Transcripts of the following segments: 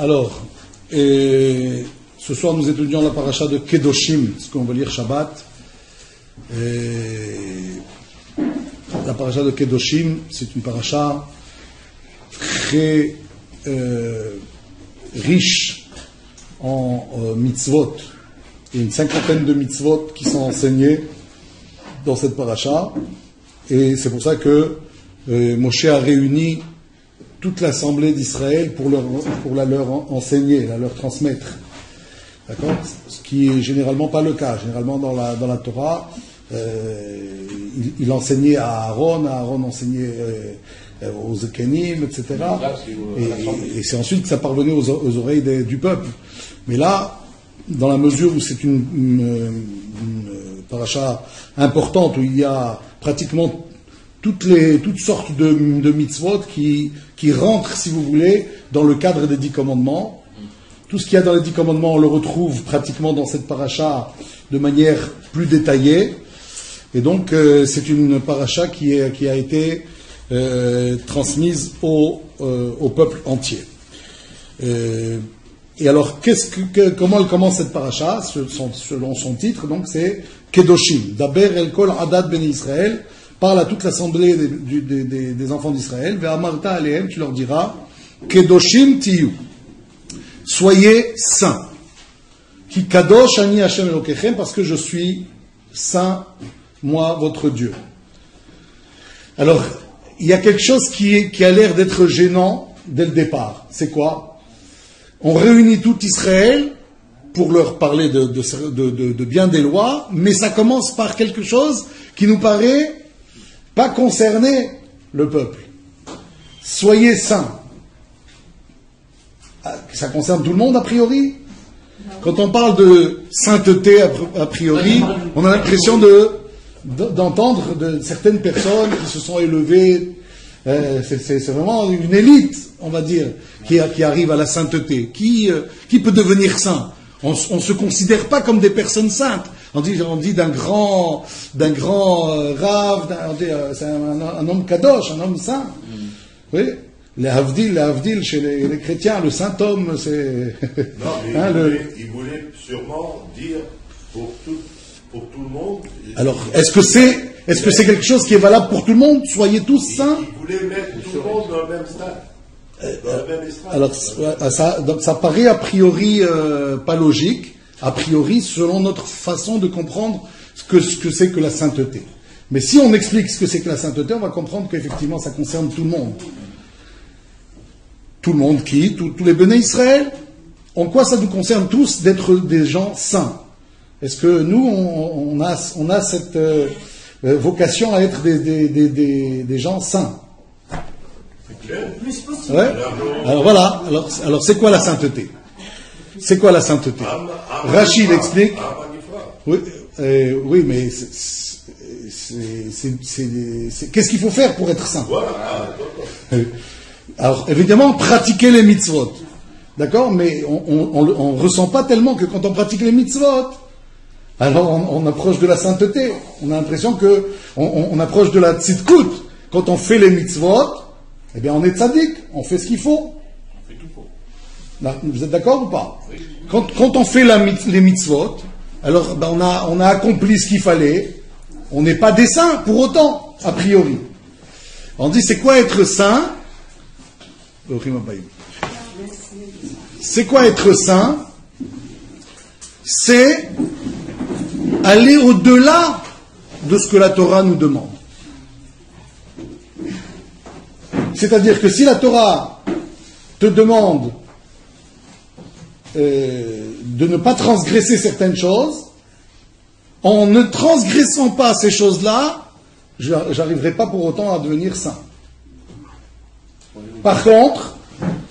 Alors, ce soir nous étudions la paracha de Kedoshim, ce qu'on va lire Shabbat. La paracha de Kedoshim, c'est une paracha très riche en mitzvot. Il y a une cinquantaine de mitzvot qui sont enseignées dans cette paracha. Et c'est pour ça que Moshe a réuni toute l'assemblée d'Israël pour la leur enseigner, la leur transmettre. D'accord ? Ce qui est généralement pas le cas. Généralement dans la Torah, il enseignait à Aaron enseignait aux Zekenim, etc. Et c'est ensuite que ça parvenait aux oreilles du peuple. Mais là, dans la mesure où c'est une paracha importante, où il y a pratiquement toutes sortes de mitzvot qui rentrent, si vous voulez, dans le cadre des 10 commandements. Tout ce qu'il y a dans les 10 commandements, on le retrouve pratiquement dans cette paracha de manière plus détaillée. Et donc, c'est une paracha qui a été transmise au peuple entier. Et alors, comment elle commence cette paracha, selon son titre? Donc, c'est Kedoshim. Daber el kol adad ben Israël. Parle à toute l'assemblée des enfants d'Israël. Ve'amarta alehem, tu leur diras, Kedoshim tiyu. Soyez saints. Ki kadosh ani Hashem Elokechem, parce que je suis saint, moi, votre Dieu. Alors, il y a quelque chose qui a l'air d'être gênant dès le départ. C'est quoi? On réunit tout Israël pour leur parler de bien des lois, mais ça commence par quelque chose qui nous paraît pas concerner le peuple. Soyez saints. Ça concerne tout le monde a priori. Quand on parle de sainteté a priori, on a l'impression d'entendre de certaines personnes qui se sont élevées. C'est vraiment une élite, on va dire, qui arrive à la sainteté. Qui peut devenir saint? On ne se considère pas comme des personnes saintes. On dit d'un grand rave, c'est un homme kadosh, un homme saint. Oui. Les havdil chez les chrétiens, le saint homme, c'est. Non, mais il voulait sûrement dire pour tout le monde. Alors, est-ce que c'est quelque chose qui est valable pour tout le monde? Soyez tous saints. Il voulait mettre tout le monde dans le même stade. Dans le même estrade. Alors, ça paraît a priori pas logique, a priori, selon notre façon de comprendre ce que c'est que la sainteté. Mais si on explique ce que c'est que la sainteté, on va comprendre qu'effectivement ça concerne tout le monde. Tout le monde qui? Tous les béné Israël? En quoi ça nous concerne tous d'être des gens saints? Est-ce que nous, on a cette vocation à être des gens saints? Ouais. Alors voilà. Alors c'est quoi la sainteté? C'est quoi la sainteté? Rachid explique. Oui, mais qu'est-ce qu'il faut faire pour être saint? Alors, évidemment, pratiquer les mitzvot. D'accord? Mais on ne ressent pas tellement que quand on pratique les mitzvot, alors on approche de la sainteté. On a l'impression qu'on approche de la tzidkout. Quand on fait les mitzvot, eh bien on est tzaddik, on fait ce qu'il faut. On fait tout faux. Là, vous êtes d'accord ou pas? Oui. Quand on fait les mitzvot, alors ben, on a accompli ce qu'il fallait. On n'est pas des saints pour autant, a priori. On dit c'est quoi être saint? C'est quoi être saint? C'est aller au-delà de ce que la Torah nous demande. C'est-à-dire que si la Torah te demande de ne pas transgresser certaines choses, en ne transgressant pas ces choses-là, j'arriverai pas pour autant à devenir saint. Par contre,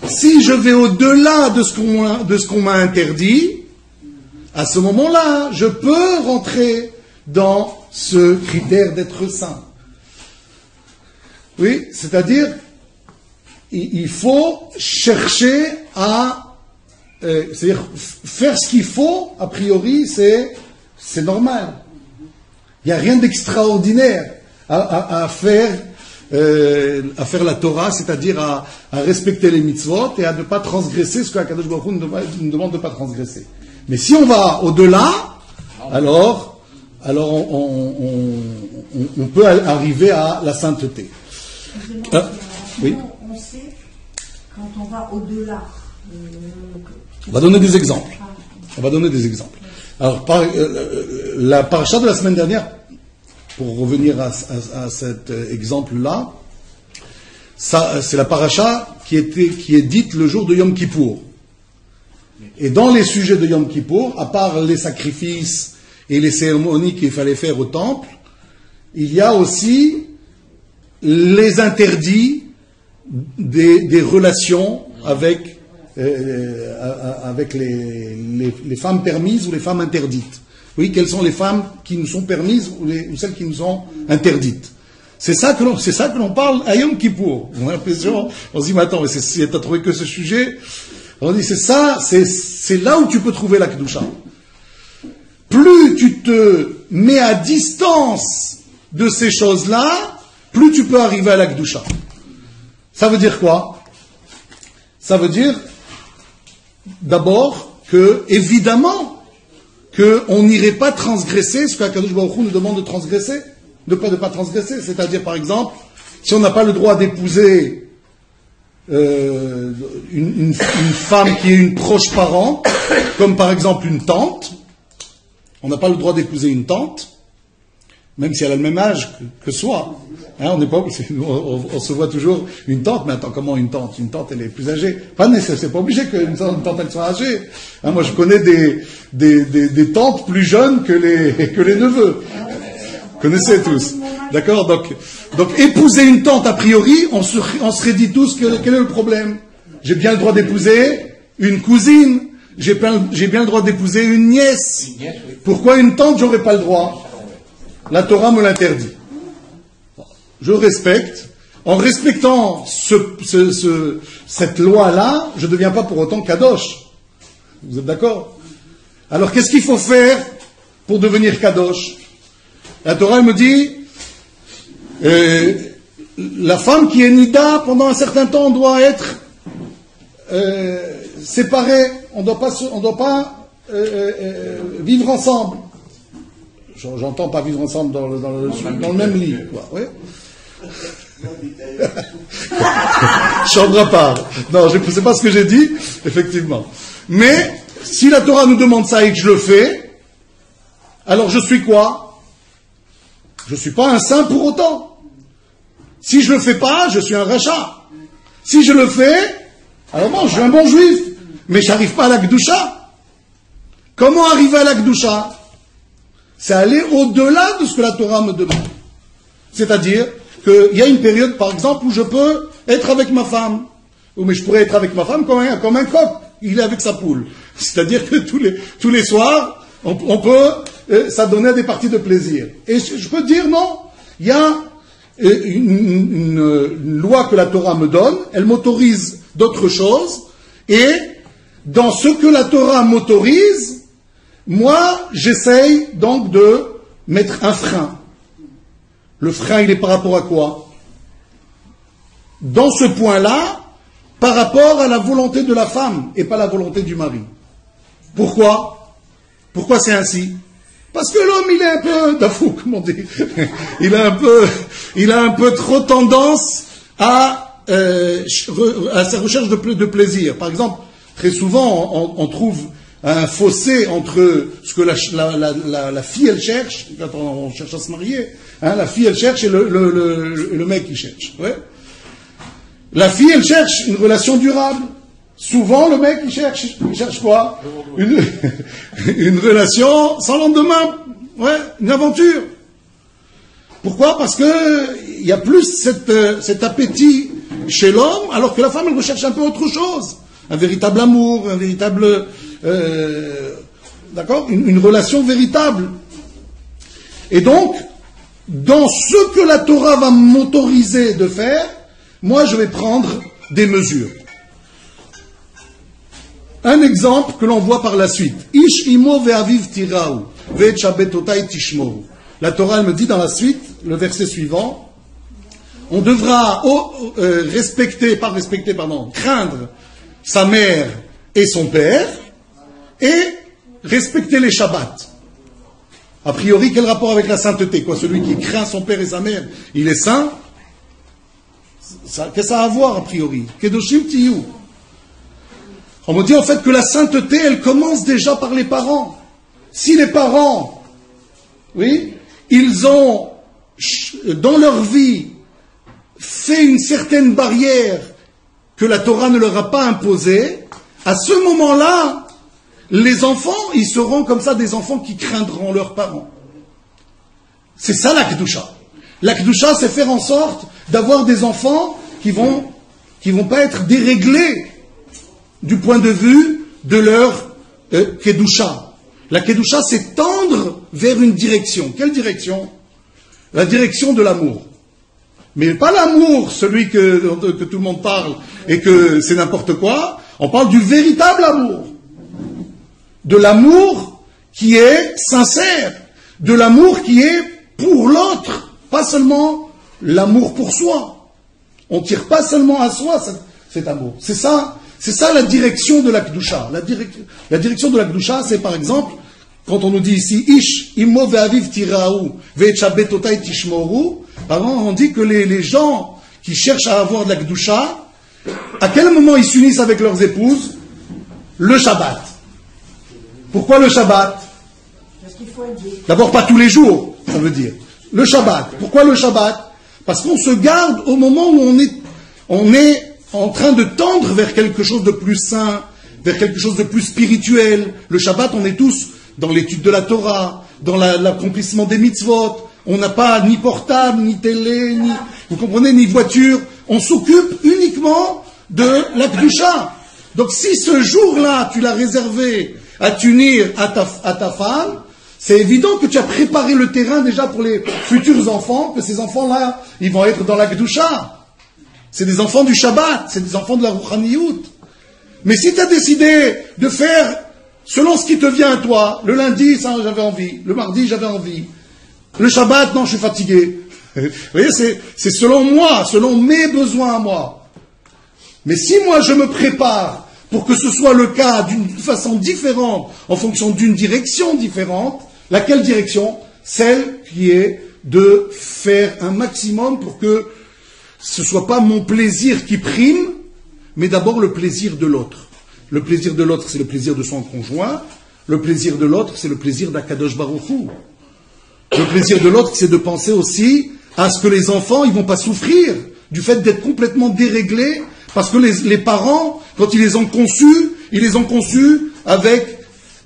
si je vais au-delà de ce qu'on m'a interdit, à ce moment-là, je peux rentrer dans ce critère d'être saint. Oui, c'est-à-dire, il faut chercher à... c'est-à-dire, faire ce qu'il faut, a priori, c'est normal. Il n'y a rien d'extraordinaire à faire à faire la Torah, c'est-à-dire à respecter les mitzvot et à ne pas transgresser ce que Akadosh Baruch Hu nous demande de ne pas transgresser. Mais si on va au-delà, alors on peut arriver à la sainteté. Oui. On sait quand on va au-delà. On va donner des exemples. Alors, la paracha de la semaine dernière, pour revenir à cet exemple-là, c'est la paracha qui est dite le jour de Yom Kippour. Et dans les sujets de Yom Kippour, à part les sacrifices et les cérémonies qu'il fallait faire au temple, il y a aussi les interdits des relations avec les femmes permises ou les femmes interdites. Oui, quelles sont les femmes qui nous sont permises ou celles qui nous sont interdites. C'est ça que l'on parle à Yom Kippour. On a l'impression, on se dit, mais attends, mais t'as trouvé que ce sujet? On dit, c'est là où tu peux trouver la Kedusha. Plus tu te mets à distance de ces choses-là, plus tu peux arriver à la Kedusha. Ça veut dire quoi? Ça veut dire, d'abord, que, évidemment, qu'on n'irait pas transgresser ce qu'Akadosh Baruch Hu nous demande de transgresser, de pas transgresser. C'est-à-dire, par exemple, si on n'a pas le droit d'épouser une femme qui est une proche parent, comme par exemple une tante, on n'a pas le droit d'épouser une tante, même si elle a le même âge que soi. Hein, on se voit toujours une tante, mais attends, comment une tante? Une tante, elle est plus âgée. Enfin, c'est pas obligé qu'une tante, elle soit âgée. Hein, moi, je connais des tantes plus jeunes que les neveux. Vous connaissez tous. D'accord? Donc, épouser une tante, a priori, on serait dit tous quel est le problème? J'ai bien le droit d'épouser une cousine. J'ai bien le droit d'épouser une nièce. Pourquoi une tante, j'aurais pas le droit? La Torah me l'interdit. Je respecte. En respectant cette loi-là, je ne deviens pas pour autant kadosh. Vous êtes d'accord? Alors, qu'est-ce qu'il faut faire pour devenir kadosh? La Torah, elle me dit, la femme qui est nida, pendant un certain temps, doit être séparée. On ne doit pas vivre ensemble. J'entends pas vivre ensemble dans le même lit, quoi. Oui. Chambre à part. Non, je ne sais pas ce que j'ai dit, effectivement. Mais, si la Torah nous demande ça et que je le fais, alors je suis quoi? Je ne suis pas un saint pour autant. Si je ne le fais pas, je suis un rachat. Si je le fais, alors bon, je suis un bon juif. Mais je n'arrive pas à la Kedusha. Comment arriver à la Kedusha? C'est aller au-delà de ce que la Torah me demande. C'est-à-dire qu'il y a une période, par exemple, où je peux être avec ma femme. Mais je pourrais être avec ma femme comme un coq. Il est avec sa poule. C'est-à-dire que tous les soirs, on peut s'adonner à des parties de plaisir. Et je peux dire non. Il y a une loi que la Torah me donne. Elle m'autorise d'autres choses. Et dans ce que la Torah m'autorise, moi, j'essaye donc de mettre un frein. Le frein, il est par rapport à quoi? Dans ce point-là, par rapport à la volonté de la femme et pas la volonté du mari. Pourquoi? Pourquoi c'est ainsi? Parce que l'homme, il est un peu dafou, comme on dit. Il a un peu trop tendance à sa recherche de plaisir. Par exemple, très souvent, on trouve un fossé entre ce que la fille elle cherche, quand on cherche à se marier, hein, la fille elle cherche et le mec il cherche. Ouais. La fille elle cherche une relation durable. Souvent le mec il cherche quoi? Une relation sans lendemain, ouais, une aventure. Pourquoi? Parce que il y a plus cet appétit chez l'homme, alors que la femme elle recherche un peu autre chose, un véritable amour, un véritable d'accord, une relation véritable. Et donc, dans ce que la Torah va m'autoriser de faire, moi je vais prendre des mesures. Un exemple que l'on voit par la suite. Ish imo ve'aviv tirau ve'et shabetotai tishmoru. La Torah elle me dit dans la suite, le verset suivant, on devra craindre sa mère et son père, et respecter les Shabbats. A priori, quel rapport avec la sainteté? Quoi, celui qui craint son père et sa mère, il est saint? Qu'est-ce que ça a à voir, a priori? Kedoshim tiyu. On me dit en fait que la sainteté, elle commence déjà par les parents. Si les parents, oui, ils ont, dans leur vie, fait une certaine barrière que la Torah ne leur a pas imposée, à ce moment-là, les enfants, ils seront comme ça des enfants qui craindront leurs parents. C'est ça la Kedusha. La Kedusha, c'est faire en sorte d'avoir des enfants qui vont pas être déréglés du point de vue de leur Kedusha. La Kedusha, c'est tendre vers une direction. Quelle direction? La direction de l'amour. Mais pas l'amour, celui que tout le monde parle et que c'est n'importe quoi. On parle du véritable amour. De l'amour qui est sincère. De l'amour qui est pour l'autre. Pas seulement l'amour pour soi. On ne tire pas seulement à soi cet amour. C'est ça la direction de la Kedusha. La direction de la Kedusha, c'est par exemple, quand on nous dit ici, Ish, immo ve'aviv tiraou, ve'etchabetotai tishmoru, on dit que les gens qui cherchent à avoir de la Kedusha, à quel moment ils s'unissent avec leurs épouses? Le Shabbat. Pourquoi le Shabbat? Parce qu'il faut aider. D'abord, pas tous les jours, ça veut dire. Le Shabbat. Pourquoi le Shabbat? Parce qu'on se garde au moment où on est en train de tendre vers quelque chose de plus sain, vers quelque chose de plus spirituel. Le Shabbat, on est tous dans l'étude de la Torah, dans l'accomplissement des mitzvot. On n'a pas ni portable, ni télé, vous comprenez, ni voiture. On s'occupe uniquement de la Kedusha. Donc si ce jour-là, tu l'as réservé à t'unir à ta femme, c'est évident que tu as préparé le terrain déjà pour les futurs enfants, que ces enfants-là, ils vont être dans la Kedusha. C'est des enfants du Shabbat, c'est des enfants de la Rouchaniyut. Mais si tu as décidé de faire selon ce qui te vient à toi, le lundi, ça j'avais envie, le mardi, j'avais envie, le Shabbat, non, je suis fatigué. Vous voyez, c'est selon moi, selon mes besoins à moi. Mais si moi je me prépare pour que ce soit le cas d'une façon différente, en fonction d'une direction différente, laquelle direction? Celle qui est de faire un maximum pour que ce ne soit pas mon plaisir qui prime, mais d'abord le plaisir de l'autre. Le plaisir de l'autre, c'est le plaisir de son conjoint. Le plaisir de l'autre, c'est le plaisir d'Akadosh Baruch Hu. Le plaisir de l'autre, c'est de penser aussi à ce que les enfants, ils ne vont pas souffrir du fait d'être complètement déréglés, parce que les parents, quand ils les ont conçus avec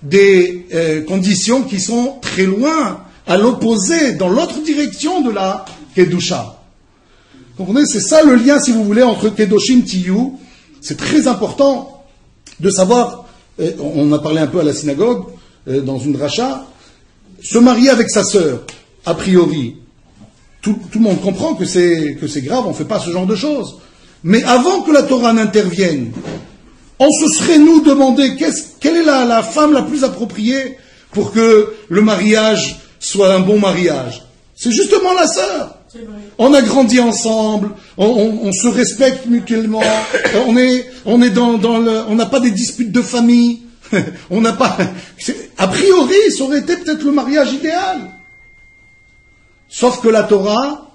des conditions qui sont très loin, à l'opposé, dans l'autre direction de la Kedusha. Vous comprenez, c'est ça le lien, si vous voulez, entre Kedoshim Tiyu. C'est très important de savoir, on a parlé un peu à la synagogue, dans une dracha, se marier avec sa sœur, a priori. Tout le monde comprend que c'est grave, on ne fait pas ce genre de choses. Mais avant que la Torah n'intervienne, on se serait nous demandé quelle est la femme la plus appropriée pour que le mariage soit un bon mariage. C'est justement la sœur. On a grandi ensemble, on se respecte mutuellement, on n'a pas des disputes de famille, on n'a pas. A priori, ça aurait été peut-être le mariage idéal. Sauf que la Torah,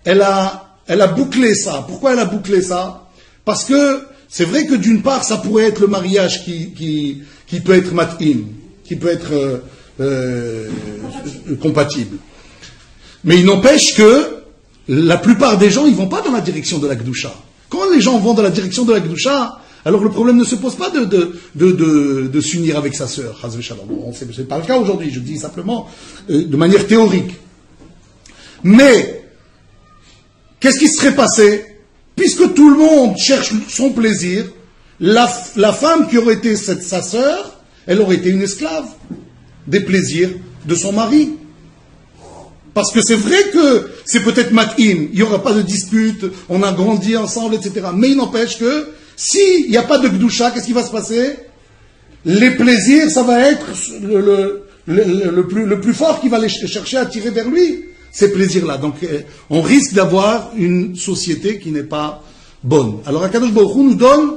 elle a bouclé ça. Pourquoi elle a bouclé ça? Parce que c'est vrai que d'une part, ça pourrait être le mariage qui peut être mat'im, qui peut être compatible. Mais il n'empêche que la plupart des gens, ils vont pas dans la direction de la Kedusha. Quand les gens vont dans la direction de la Kedusha, alors le problème ne se pose pas de s'unir avec sa sœur. Bon, c'est pas le cas aujourd'hui, je dis simplement de manière théorique. Mais, qu'est-ce qui serait passé? Puisque tout le monde cherche son plaisir, la femme qui aurait été sa sœur, elle aurait été une esclave des plaisirs de son mari. Parce que c'est vrai que c'est peut-être mat'im, il n'y aura pas de dispute, on a grandi ensemble, etc. Mais il n'empêche que, s'il n'y a pas de Kedusha, qu'est-ce qui va se passer? Les plaisirs, ça va être le plus fort qui va les chercher à tirer vers lui. ces plaisirs-là. Donc, on risque d'avoir une société qui n'est pas bonne. Alors, Akadosh Baruch Hu nous donne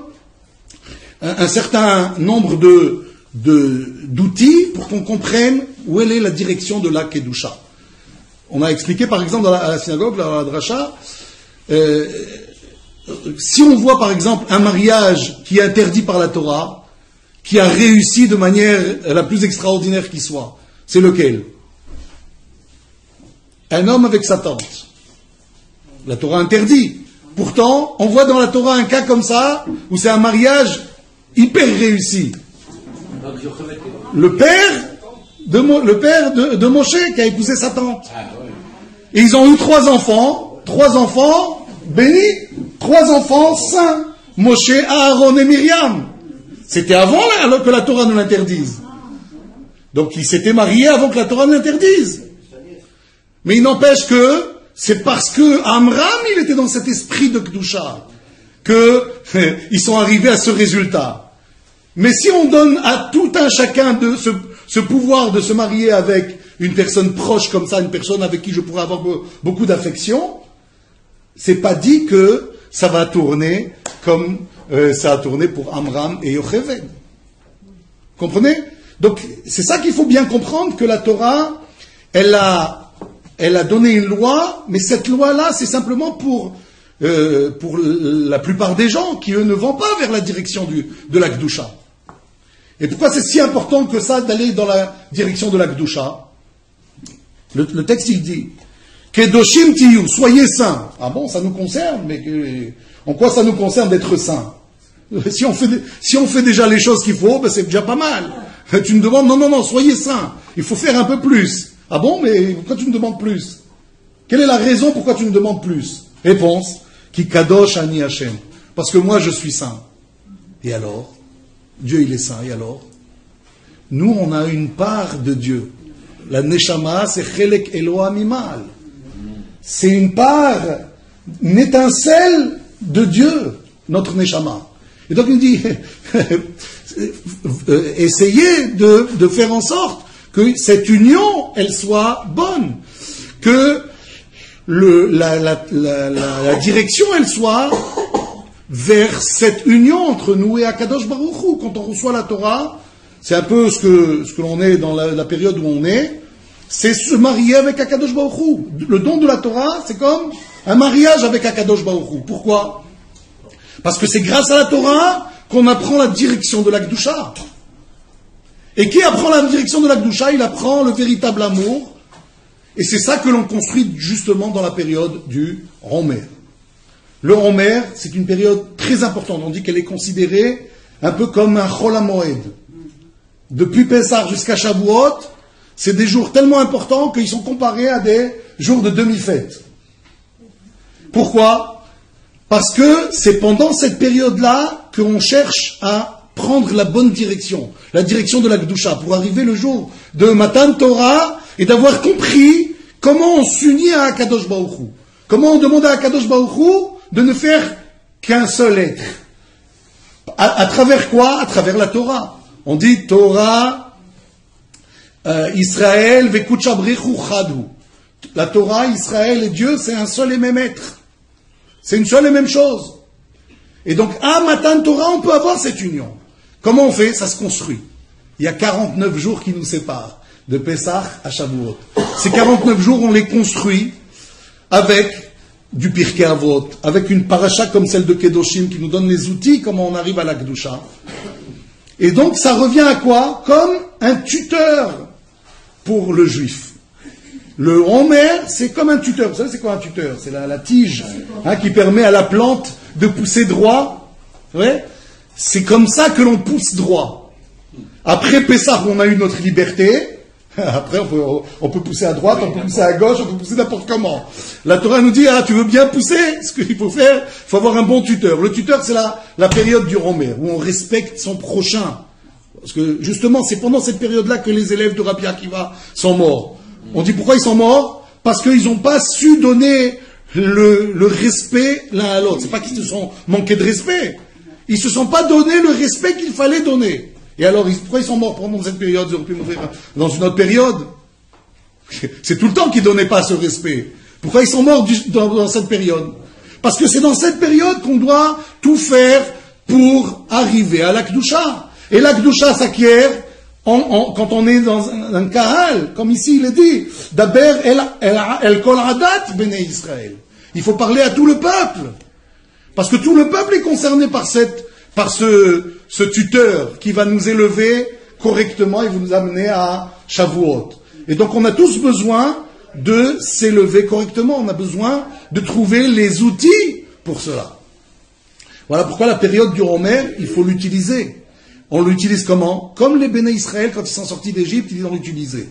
un certain nombre d'outils pour qu'on comprenne où est la direction de la Kedusha. On a expliqué, par exemple, à la synagogue, dans la dracha, si on voit, par exemple, un mariage qui est interdit par la Torah, qui a réussi de manière la plus extraordinaire qui soit, c'est lequel? Un homme avec sa tante. La Torah interdit. Pourtant, on voit dans la Torah un cas comme ça, où c'est un mariage hyper réussi. Le père de Moshe qui a épousé sa tante. Et ils ont eu 3 enfants bénis, 3 enfants saints, Moshe, Aaron et Myriam. C'était avant que la Torah nous l'interdise. Donc ils s'étaient mariés avant que la Torah nous l'interdise. Mais il n'empêche que c'est parce que Amram, il était dans cet esprit de Kedusha, qu'ils sont arrivés à ce résultat. Mais si on donne à tout un chacun de ce pouvoir de se marier avec une personne proche comme ça, une personne avec qui je pourrais avoir beaucoup d'affection, c'est pas dit que ça va tourner comme ça a tourné pour Amram et Yocheved. Comprenez? Donc, c'est ça qu'il faut bien comprendre, que la Torah, elle a donné une loi, mais cette loi-là, c'est simplement pour la plupart des gens qui, eux, ne vont pas vers la direction de la Kedusha. Et pourquoi c'est si important que ça d'aller dans la direction de la Kedusha? Le texte, il dit Kedoshim tiyu, soyez saints. Ah bon, ça nous concerne, mais en quoi ça nous concerne d'être saints? Si on fait déjà les choses qu'il faut, ben c'est déjà pas mal. Tu me demandes, non, soyez saints. Il faut faire un peu plus. Ah bon, mais pourquoi tu me demandes plus? Quelle est la raison pourquoi tu me demandes plus? Réponse, Ki kadosh ani Hashem. Parce que moi je suis saint. Et alors? Dieu il est saint, et alors? Nous on a une part de Dieu. La Neshama c'est Chelek Eloah Mimal. C'est une part, une étincelle de Dieu, notre Neshama. Et donc il dit, essayez de faire en sorte que cette union, elle soit bonne, que la direction, elle soit vers cette union entre nous et Akadosh Baruch Hu. Quand on reçoit la Torah, c'est un peu ce que l'on est dans la période où on est, c'est se marier avec Akadosh Baruch Hu. Le don de la Torah, c'est comme un mariage avec Akadosh Baruch Hu. Pourquoi? Parce que c'est grâce à la Torah qu'on apprend la direction de la Kedusha. Et qui apprend la direction de la Kedusha? Il apprend le véritable amour. Et c'est ça que l'on construit justement dans la période du Homer. Le Homer, c'est une période très importante. On dit qu'elle est considérée un peu comme un Chol HaMoed. Depuis Pessah jusqu'à Shavuot, c'est des jours tellement importants qu'ils sont comparés à des jours de demi-fête. Pourquoi? Parce que c'est pendant cette période-là qu'on cherche à prendre la bonne direction, la direction de la Kedusha, pour arriver le jour de Matan Torah et d'avoir compris comment on s'unit à Akadosh Baruch Hu. Comment on demande à Akadosh Baruch Hu de ne faire qu'un seul être. À travers quoi? À travers la Torah. On dit Torah, Israël, Vekutcha Brechu Chadu. La Torah, Israël et Dieu, c'est un seul et même être. C'est une seule et même chose. Et donc, à Matan Torah, on peut avoir cette union. Comment on fait? Ça se construit. Il y a 49 jours qui nous séparent, de Pessah à Shavuot. Ces 49 jours, on les construit avec du Pirkei Avot, avec une paracha comme celle de Kedoshim, qui nous donne les outils, comment on arrive à la Kedusha. Et donc, ça revient à quoi? Comme un tuteur pour le juif. Le Homer, c'est comme un tuteur. Vous savez, c'est quoi un tuteur? C'est la tige qui permet à la plante de pousser droit. Ouais. C'est comme ça que l'on pousse droit. Après Pessah, on a eu notre liberté. Après, on peut pousser à droite, on peut pousser à gauche, on peut pousser n'importe comment. La Torah nous dit, tu veux bien pousser? Ce qu'il faut faire, il faut avoir un bon tuteur. Le tuteur, c'est la période du Homer, où on respecte son prochain. Parce que, justement, c'est pendant cette période-là que les élèves de Rabbi Akiva sont morts. On dit pourquoi ils sont morts? Parce qu'ils n'ont pas su donner le respect l'un à l'autre. C'est pas qu'ils se sont manqués de respect. Ils se sont pas donné le respect qu'il fallait donner. Et alors, pourquoi ils sont morts pendant cette période? Ils auraient pu mourir dans une autre période. C'est tout le temps qu'ils ne donnaient pas ce respect. Pourquoi ils sont morts dans cette période? Parce que c'est dans cette période qu'on doit tout faire pour arriver à l'Akdoucha. Et l'Akdoucha s'acquiert quand on est dans un kahal, comme ici il est dit, Daber el kol adat bnei Israël. Il faut parler à tout le peuple. Parce que tout le peuple est concerné par ce tuteur qui va nous élever correctement et vous nous amener à Shavuot. Et donc on a tous besoin de s'élever correctement, on a besoin de trouver les outils pour cela. Voilà pourquoi la période du Romer, il faut l'utiliser. On l'utilise comment? Comme les Béné Israël, quand ils sont sortis d'Égypte, ils l'ont utilisé.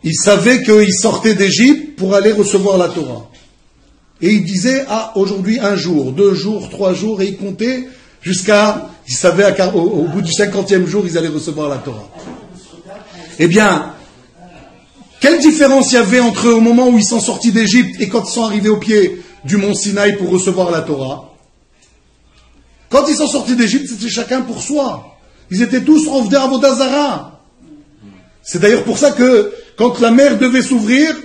Ils savaient qu'ils sortaient d'Égypte pour aller recevoir la Torah. Et ils disaient, aujourd'hui 1 jour, 2 jours, 3 jours, et ils comptaient jusqu'à, ils savaient au bout du 50e jour, ils allaient recevoir la Torah. Eh bien, quelle différence il y avait entre au moment où ils sont sortis d'Égypte et quand ils sont arrivés au pied du mont Sinaï pour recevoir la Torah? Quand ils sont sortis d'Égypte, c'était chacun pour soi. Ils étaient tous Ovdei Avodah Zara. C'est d'ailleurs pour ça que quand la mer devait s'ouvrir,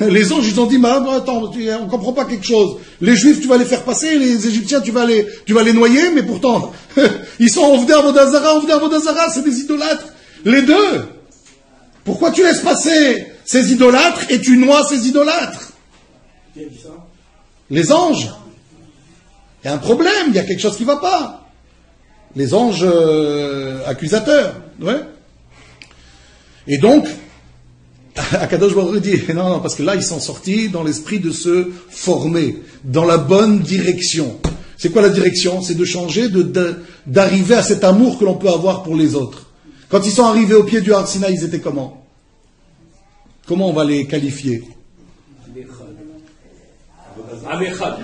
les anges ils ont dit, mais attends, on comprend pas quelque chose. Les Juifs tu vas les faire passer, les Égyptiens tu vas les noyer, mais pourtant ils sont Ovdei Avodah Zara, c'est des idolâtres. Les deux. Pourquoi tu laisses passer ces idolâtres et tu noies ces idolâtres? Les anges. Il y a un problème, il y a quelque chose qui ne va pas. Les anges accusateurs. Ouais. Et donc, Akadosh Baruch Hu dit, non, parce que là, ils sont sortis dans l'esprit de se former, dans la bonne direction. C'est quoi la direction? C'est de changer, d'arriver à cet amour que l'on peut avoir pour les autres. Quand ils sont arrivés au pied du Har Sinaï, ils étaient comment? Comment on va les qualifier?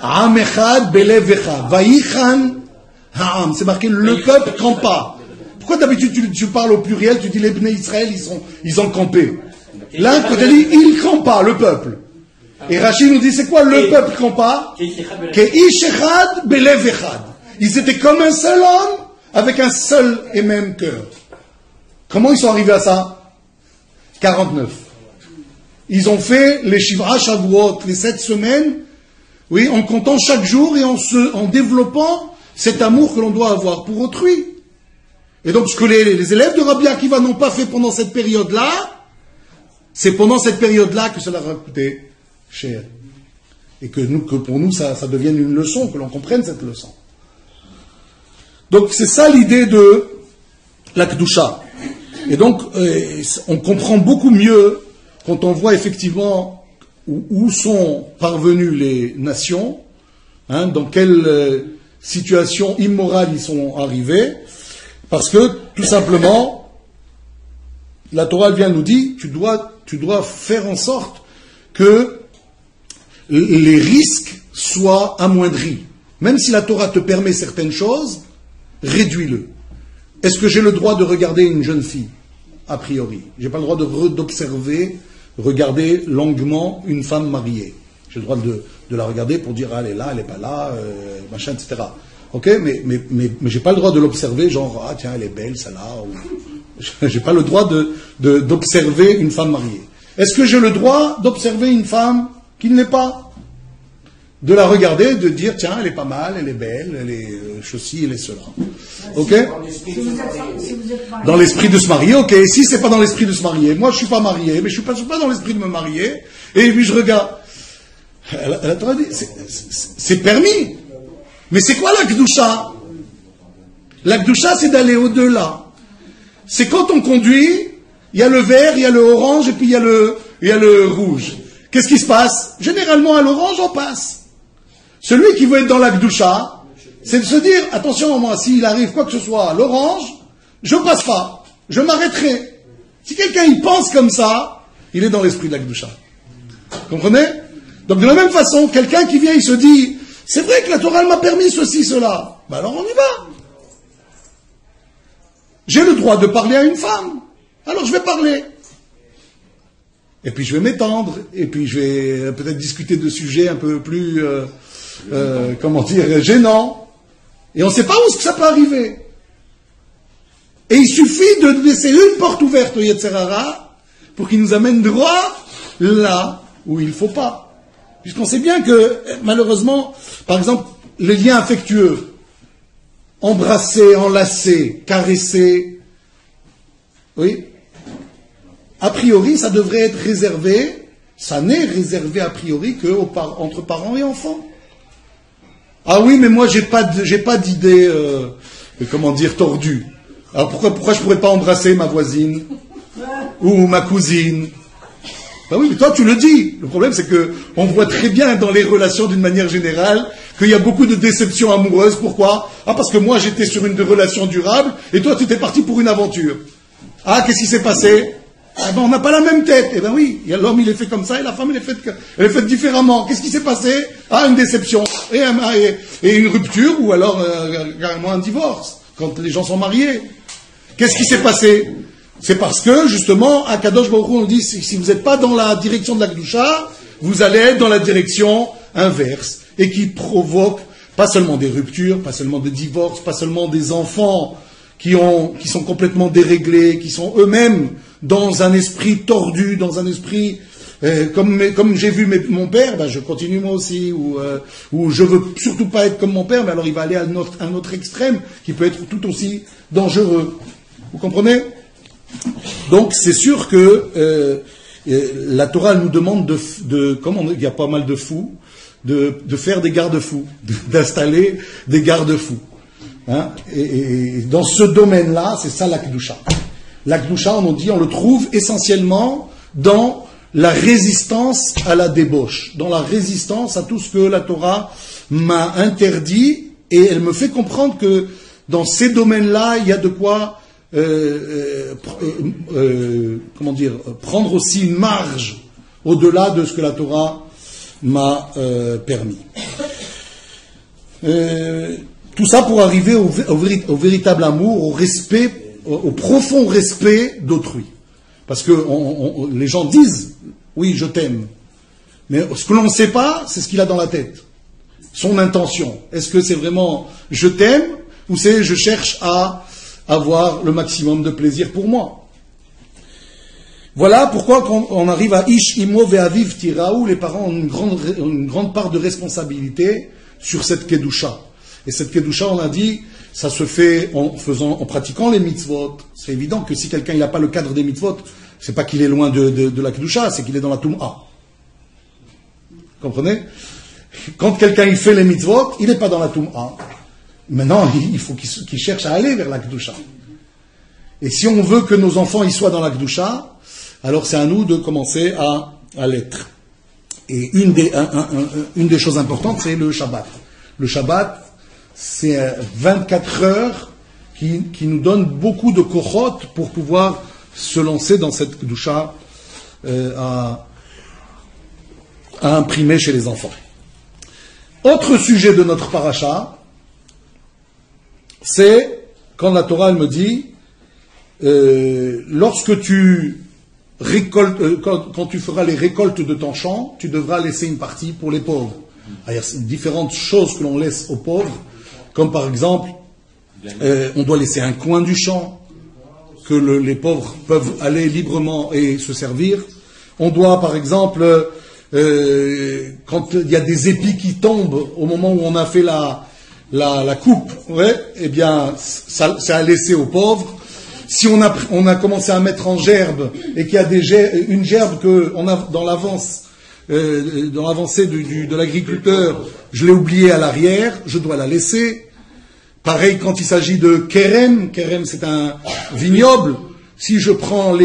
Am echad belev echad. Vaïchan ha'am. C'est marqué le peuple campa. Pourquoi d'habitude tu parles au pluriel, tu dis les Bnei Israël, ils ont campé. Là, quand tu dis il campa, le peuple. Et Rachid nous dit c'est quoi le peuple campa? Ke'ish echad belev echad. Ils étaient comme un seul homme avec un seul et même cœur. Comment ils sont arrivés à ça? 49. Ils ont fait les Shivra Shavuot, les 7 semaines, oui, en comptant chaque jour et en développant cet amour que l'on doit avoir pour autrui. Et donc, ce que les élèves de Rabbi Akiva n'ont pas fait pendant cette période-là, c'est pendant cette période-là que cela leur a coûté cher. Et que pour nous, ça devienne une leçon, que l'on comprenne cette leçon. Donc, c'est ça l'idée de la Kedusha. Et donc, on comprend beaucoup mieux quand on voit effectivement où sont parvenues les nations, dans quelle situation immorale ils sont arrivés, parce que, tout simplement, la Torah vient nous dire, tu dois faire en sorte que les risques soient amoindris. Même si la Torah te permet certaines choses, réduis-le. Est-ce que j'ai le droit de regarder une jeune fille? A priori. J'ai pas le droit d'observer, regarder longuement une femme mariée. J'ai le droit de la regarder pour dire, elle est là, elle n'est pas là, machin, etc. Ok, mais j'ai pas le droit de l'observer, genre, ah tiens, elle est belle, celle-là. Ou... j'ai pas le droit d'observer une femme mariée. Est-ce que j'ai le droit d'observer une femme qui ne l'est pas? De la regarder, de dire, tiens, elle est pas mal, elle est belle, elle est ceci, elle est cela. Ok? Dans l'esprit de se marier, ok. Si c'est pas dans l'esprit de se marier, moi je suis pas marié, mais je suis pas dans l'esprit de me marier, et puis je regarde. Elle a dit, c'est permis. Mais c'est quoi la Kedusha? La Kedusha, c'est d'aller au-delà. C'est quand on conduit, il y a le vert, il y a le orange, et puis il y a le rouge. Qu'est-ce qui se passe? Généralement, à l'orange, on passe. Celui qui veut être dans la Kedusha, c'est de se dire, attention, moi, s'il arrive quoi que ce soit à l'orange, je passe pas, je m'arrêterai. Si quelqu'un y pense comme ça, il est dans l'esprit de la Kedusha. Comprenez? Donc de la même façon, quelqu'un qui vient, il se dit, c'est vrai que la Torah m'a permis ceci, cela. Ben alors on y va. J'ai le droit de parler à une femme. Alors je vais parler. Et puis je vais m'étendre. Et puis je vais peut-être discuter de sujets un peu plus, gênants. Et on ne sait pas où ça peut arriver. Et il suffit de laisser une porte ouverte au Yetzer Hara pour qu'il nous amène droit là où il ne faut pas. Puisqu'on sait bien que, malheureusement, par exemple, les liens affectueux, embrasser, enlacer, caresser, oui, a priori, ça devrait être réservé, ça n'est réservé a priori entre parents et enfants. Ah oui, mais moi, j'ai pas d'idée, comment dire, tordue. Alors pourquoi je pourrais pas embrasser ma voisine ou ma cousine? Ben oui, mais toi tu le dis. Le problème c'est que on voit très bien dans les relations d'une manière générale qu'il y a beaucoup de déceptions amoureuses. Pourquoi? Ah, parce que moi j'étais sur une relation durable et toi tu étais parti pour une aventure. Ah, qu'est-ce qui s'est passé? Ah ben on n'a pas la même tête. Eh ben oui, l'homme il est fait comme ça et la femme elle est faite différemment. Qu'est-ce qui s'est passé? Ah, une déception et une rupture ou alors carrément un divorce quand les gens sont mariés. Qu'est-ce qui s'est passé? C'est parce que, justement, à Kadosh Baruch Hu, on dit, si vous n'êtes pas dans la direction de la Kedusha, vous allez être dans la direction inverse, et qui provoque pas seulement des ruptures, pas seulement des divorces, pas seulement des enfants qui sont complètement déréglés, qui sont eux-mêmes dans un esprit tordu, dans un esprit, comme j'ai vu mon père, ben je continue moi aussi, ou je veux surtout pas être comme mon père, mais alors il va aller à un autre extrême, qui peut être tout aussi dangereux. Vous comprenez? Donc c'est sûr que la Torah nous demande comme il y a pas mal de fous, de faire des garde-fous, d'installer des garde-fous. Hein, et dans ce domaine-là, c'est ça la Kedusha. La Kedusha, on le trouve essentiellement dans la résistance à la débauche, dans la résistance à tout ce que la Torah m'a interdit, et elle me fait comprendre que dans ces domaines-là, il y a de quoi prendre aussi une marge au-delà de ce que la Torah m'a permis. Tout ça pour arriver au véritable amour, au respect, au profond respect d'autrui. Parce que les gens disent, oui, je t'aime. Mais ce que l'on ne sait pas, c'est ce qu'il a dans la tête. Son intention. Est-ce que c'est vraiment je t'aime ou c'est je cherche à avoir le maximum de plaisir pour moi? Voilà pourquoi quand on arrive à Ish Imo Ve'aviv Tiraou, les parents ont une grande part de responsabilité sur cette Kedusha. Et cette Kedusha, on a dit, ça se fait en pratiquant les mitzvot. C'est évident que si quelqu'un n'a pas le cadre des mitzvot, c'est pas qu'il est loin de la Kedusha, c'est qu'il est dans la Toum'a. Comprenez? Quand quelqu'un il fait les mitzvot, il n'est pas dans la Toum'a. Maintenant, il faut qu'il cherche à aller vers la Kedusha. Et si on veut que nos enfants y soient dans la Kedusha, alors c'est à nous de commencer à l'être. Et une des choses importantes, c'est le Shabbat. Le Shabbat, c'est 24 heures qui nous donnent beaucoup de kochot pour pouvoir se lancer dans cette Kedusha à imprimer chez les enfants. Autre sujet de notre paracha, c'est quand la Torah elle me dit lorsque tu récoltes, quand tu feras les récoltes de ton champ, tu devras laisser une partie pour les pauvres. Il y a différentes choses que l'on laisse aux pauvres, comme par exemple on doit laisser un coin du champ que les pauvres peuvent aller librement et se servir. On doit par exemple quand il y a des épis qui tombent au moment où on a fait la coupe, ouais, eh bien, ça a laissé aux pauvres. Si on a commencé à mettre en gerbe et qu'il y a une gerbe que on a dans l'avancée de l'agriculteur, je l'ai oubliée à l'arrière, je dois la laisser. Pareil quand il s'agit de kerem c'est un vignoble. Si je prends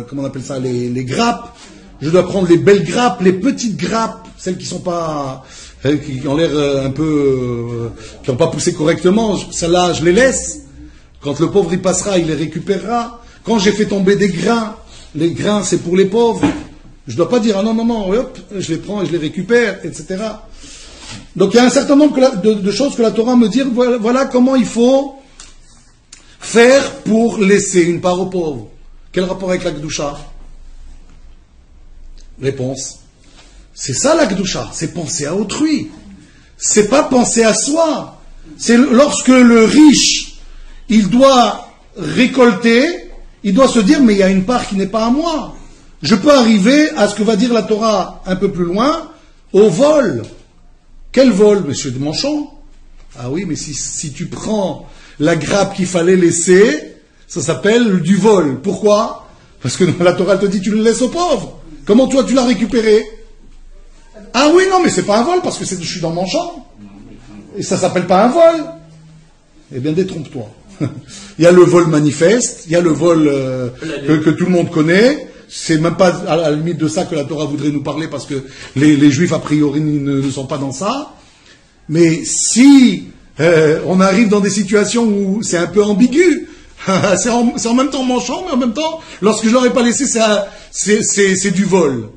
comment on appelle ça, les grappes, je dois prendre les belles grappes, les petites grappes, celles qui sont pas qui ont l'air un peu qui n'ont pas poussé correctement, celles-là je les laisse. Quand le pauvre y passera, il les récupérera. Quand j'ai fait tomber des grains, les grains c'est pour les pauvres, je ne dois pas dire ah non, hop, je les prends et je les récupère, etc. Donc il y a un certain nombre de choses que la Torah me dit, voilà comment il faut faire pour laisser une part aux pauvres. Quel rapport avec la Kedusha? Réponse. C'est ça la Kedusha, c'est penser à autrui. C'est pas penser à soi. C'est lorsque le riche, il doit récolter, il doit se dire, mais il y a une part qui n'est pas à moi. Je peux arriver à ce que va dire la Torah un peu plus loin, au vol. Quel vol, monsieur de Manchon? Ah oui, mais si tu prends la grappe qu'il fallait laisser, ça s'appelle du vol. Pourquoi? Parce que la Torah te dit, tu le laisses aux pauvres. Comment toi tu l'as récupéré? Ah oui, non, mais c'est pas un vol, parce que je suis dans mon champ. Et ça s'appelle pas un vol. Eh bien, détrompe-toi. Il y a le vol manifeste, il y a le vol que tout le monde connaît. C'est même pas à la limite de ça que la Torah voudrait nous parler, parce que les Juifs, a priori, ne sont pas dans ça. Mais si on arrive dans des situations où c'est un peu ambigu, c'est en même temps manchant, mais en même temps, lorsque je l'aurais pas laissé, c'est du vol.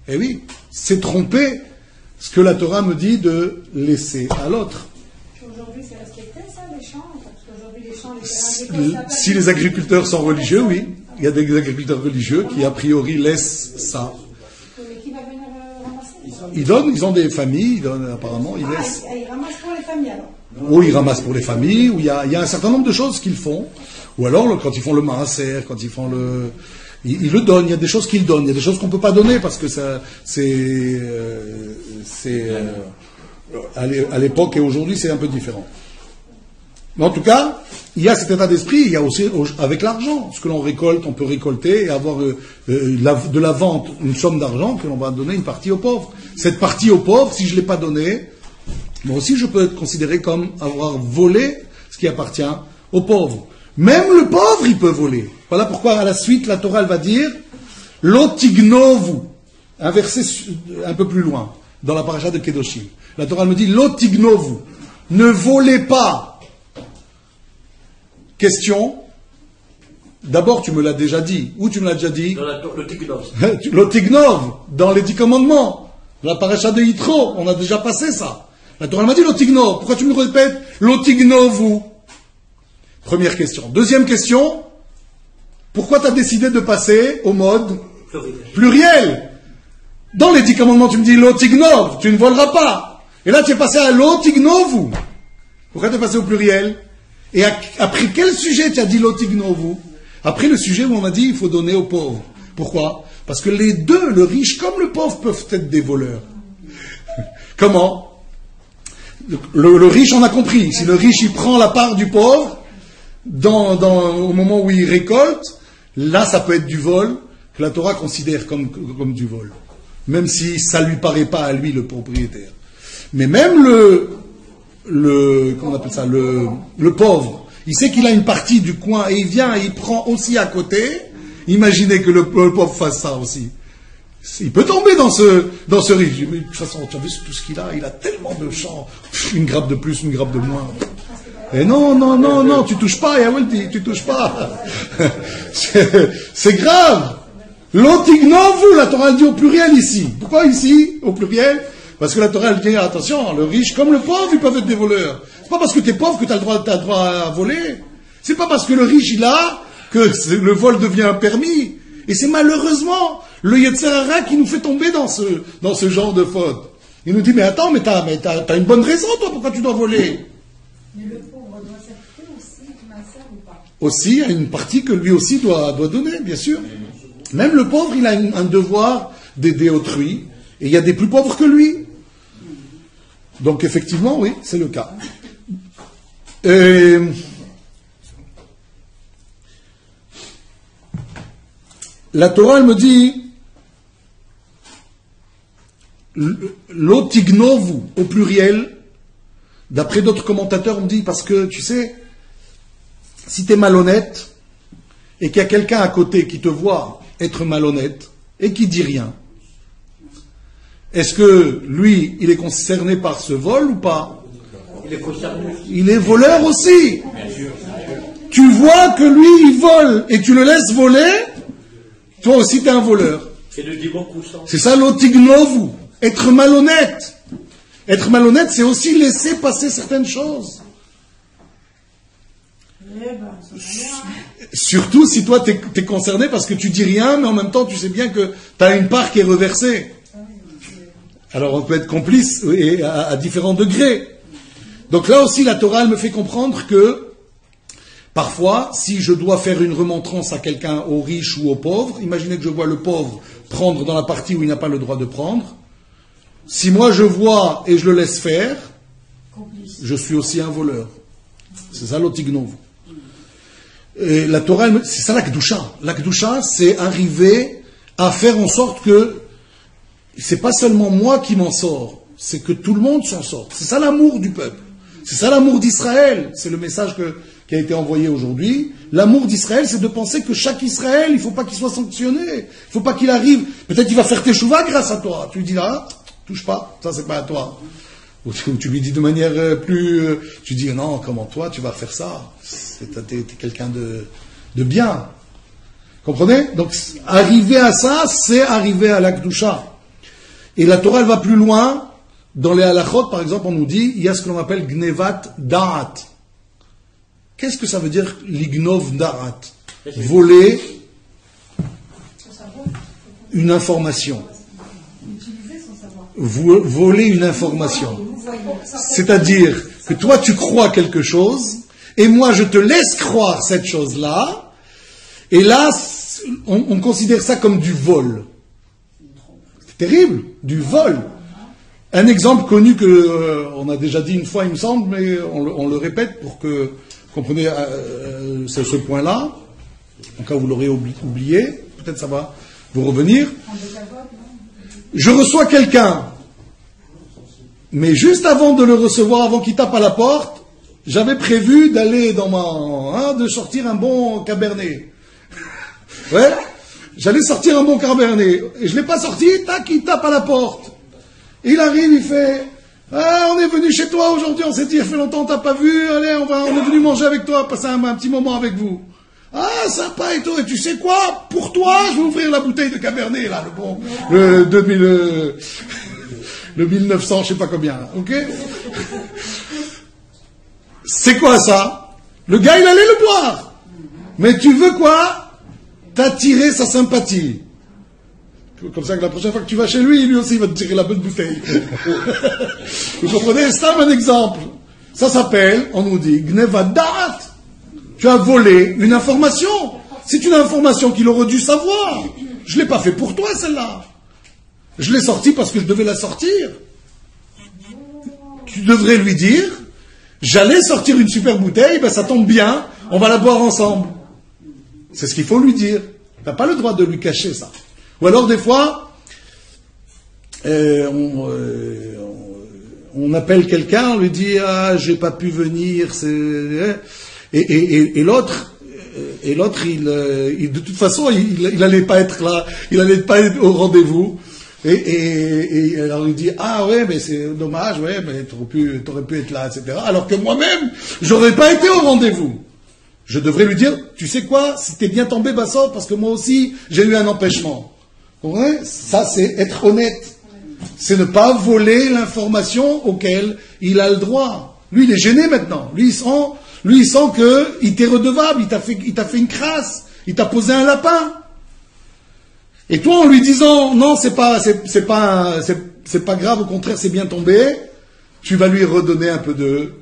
Eh oui, c'est tromper ce que la Torah me dit de laisser à l'autre. Aujourd'hui, c'est respecté ça, les champs? Parce qu'aujourd'hui, les champs, si les agriculteurs sont religieux, oui. Il y a des agriculteurs religieux qui, a priori, laissent ça. Mais qui va venir ramasser? Ils ont des familles, apparemment, ils laissent. Ils ramassent pour les familles, alors? Ou ils ramassent pour les familles, ou il y a un certain nombre de choses qu'ils font. Ou alors, quand ils font le maaser, quand ils font le... Ils le donnent, il y a des choses qu'ils donnent, il y a des choses qu'on ne peut pas donner, parce que ça, à l'époque et aujourd'hui, c'est un peu différent. Mais en tout cas, il y a cet état d'esprit, il y a aussi, avec l'argent, ce que l'on récolte, on peut récolter et avoir de la vente une somme d'argent que l'on va donner une partie aux pauvres. Cette partie aux pauvres, si je ne l'ai pas donnée, moi aussi je peux être considéré comme avoir volé ce qui appartient aux pauvres. Même le pauvre, il peut voler. Voilà pourquoi, à la suite, la Torah, elle va dire « Lotignovu », un verset un peu plus loin, dans la paracha de Kedoshim. La Torah, elle me dit « Lotignovu », ne volez pas. Question. D'abord, tu me l'as déjà dit. Où tu me l'as déjà dit? Dans le Tignov. Lotignov, dans les 10 commandements. La paracha de Yitro, on a déjà passé ça. La Torah m'a dit Lotignov. Pourquoi tu me répètes Lotignovu? Première question. Deuxième question. Pourquoi tu as décidé de passer au mode pluriel? Dans les 10 commandements, tu me dis Lotignov, tu ne voleras pas. Et là, tu es passé à Lotignovu. Pourquoi tu es passé au pluriel? Et après quel sujet tu as dit Lotignovu? Après le sujet où on a dit il faut donner aux pauvres. Pourquoi? Parce que les deux, le riche comme le pauvre, peuvent être des voleurs. Comment? Le riche, on a compris. Si le riche, il prend la part du pauvre, au moment où il récolte, là, ça peut être du vol, que la Torah considère comme du vol. Même si ça ne lui paraît pas à lui, le propriétaire. Mais même comment on appelle ça, le pauvre, il sait qu'il a une partie du coin et il vient et il prend aussi à côté. Imaginez que le pauvre fasse ça aussi. Il peut tomber dans ce riche. Mais de toute façon, tu as vu tout ce qu'il a tellement de champs, une grappe de plus, une grappe de moins. Et non, tu touches pas, Yahweh, tu touches pas. C'est grave. Lotignovu, la Torah dit au pluriel ici. Pourquoi ici, au pluriel? Parce que la Torah dit, attention, le riche comme le pauvre, ils peuvent être des voleurs. C'est pas parce que tu es pauvre que tu as le droit à voler. C'est pas parce que le riche il a que le vol devient permis. Et c'est malheureusement le Yetzer Hara qui nous fait tomber dans ce genre de faute. Il nous dit, mais attends, mais t'as une bonne raison, toi, pourquoi tu dois voler? Mais le pauvre doit s'acquitter aussi, ma sœur, ou pas? Aussi, il y a une partie que lui aussi doit donner, bien sûr. Même le pauvre, il a un devoir d'aider autrui. Et il y a des plus pauvres que lui. Donc effectivement, oui, c'est le cas. La Torah, elle me dit Lotignovu au pluriel. D'après d'autres commentateurs, on me dit parce que, tu sais, si tu es malhonnête et qu'il y a quelqu'un à côté qui te voit être malhonnête et qui dit rien, est-ce que lui, il est concerné par ce vol ou pas? Il est concerné. Il est voleur aussi. Tu vois que lui, il vole et tu le laisses voler, toi aussi, tu es un voleur. C'est le dit beaucoup ça. C'est ça l'otignovu. Être malhonnête. Être malhonnête, c'est aussi laisser passer certaines choses. Surtout si toi, tu es concerné parce que tu dis rien, mais en même temps, tu sais bien que tu as une part qui est reversée. Alors on peut être complice et à différents degrés. Donc là aussi, la Torah elle me fait comprendre que Parfois, si je dois faire une remontrance à quelqu'un, au riche ou au pauvre, imaginez que je vois le pauvre prendre dans la partie où il n'a pas le droit de prendre. Si moi je vois et je le laisse faire, je suis aussi un voleur. C'est ça l'otignov. Et la Torah, c'est ça la Kedusha. La Kedusha, c'est arriver à faire en sorte que c'est pas seulement moi qui m'en sors, c'est que tout le monde s'en sort. C'est ça l'amour du peuple. C'est ça l'amour d'Israël. C'est le message qui a été envoyé aujourd'hui. L'amour d'Israël, c'est de penser que chaque Israël, il ne faut pas qu'il soit sanctionné. Il ne faut pas qu'il arrive. Peut-être qu'il va faire teshuva grâce à toi. Tu lui dis là, touche pas, ça c'est pas à toi. Ou tu lui dis de manière tu dis non, comment toi tu vas faire ça? T'es quelqu'un de bien. Comprenez? Donc arriver à ça, c'est arriver à l'Akdusha. Et la Torah, elle va plus loin. Dans les halachot, par exemple, on nous dit, il y a ce que l'on appelle gnevat da'at. Qu'est-ce que ça veut dire, l'ignov da'at? Voler une information. Voler une information. C'est-à-dire que toi, tu crois quelque chose, et moi, je te laisse croire cette chose-là, et là, on considère ça comme du vol. C'est terrible, du vol. Un exemple connu que on a déjà dit une fois, il me semble, mais on le répète pour que vous compreniez ce point-là. En cas où vous l'aurez oublié, peut-être ça va vous revenir. Je reçois quelqu'un, mais juste avant de le recevoir, avant qu'il tape à la porte, j'avais prévu d'aller de sortir un bon cabernet. Ouais, j'allais sortir un bon cabernet. Et je l'ai pas sorti, tac, il tape à la porte. Il arrive, il fait « Ah, on est venu chez toi aujourd'hui, on s'est dit, il fait longtemps, on t'a pas vu, allez, on est venu manger avec toi, passer un petit moment avec vous. » Ah, sympa et tout, et tu sais quoi? Pour toi, je vais ouvrir la bouteille de Cabernet, là, le 1900, je sais pas combien, ok? C'est quoi ça? Le gars, il allait le boire. Mais tu veux quoi? T'attirer sa sympathie. Comme ça que la prochaine fois que tu vas chez lui, lui aussi il va te tirer la bonne bouteille. Vous comprenez? C'est un exemple. Ça s'appelle, on nous dit, gnevadat. Tu as volé une information. C'est une information qu'il aurait dû savoir. Je ne l'ai pas fait pour toi, celle-là. Je l'ai sortie parce que je devais la sortir. Tu devrais lui dire, j'allais sortir une super bouteille, ben ça tombe bien, on va la boire ensemble. C'est ce qu'il faut lui dire. Tu n'as pas le droit de lui cacher ça. Ou alors des fois, on appelle quelqu'un, on lui dit ah j'ai pas pu venir, et l'autre, il de toute façon il allait pas être là, il allait pas être au rendez-vous, et alors il dit ah ouais mais c'est dommage, ouais mais t'aurais pu être là, etc. Alors que moi-même j'aurais pas été au rendez-vous. Je devrais lui dire tu sais quoi, si t'es bien tombé Bassov, parce que moi aussi j'ai eu un empêchement. Ouais, ça c'est être honnête. C'est ne pas voler l'information auquel il a le droit. Lui il est gêné maintenant. Lui il sent que il t'est redevable, il t'a fait une crasse, il t'a posé un lapin. Et toi en lui disant non c'est pas grave, au contraire c'est bien tombé, tu vas lui redonner un peu de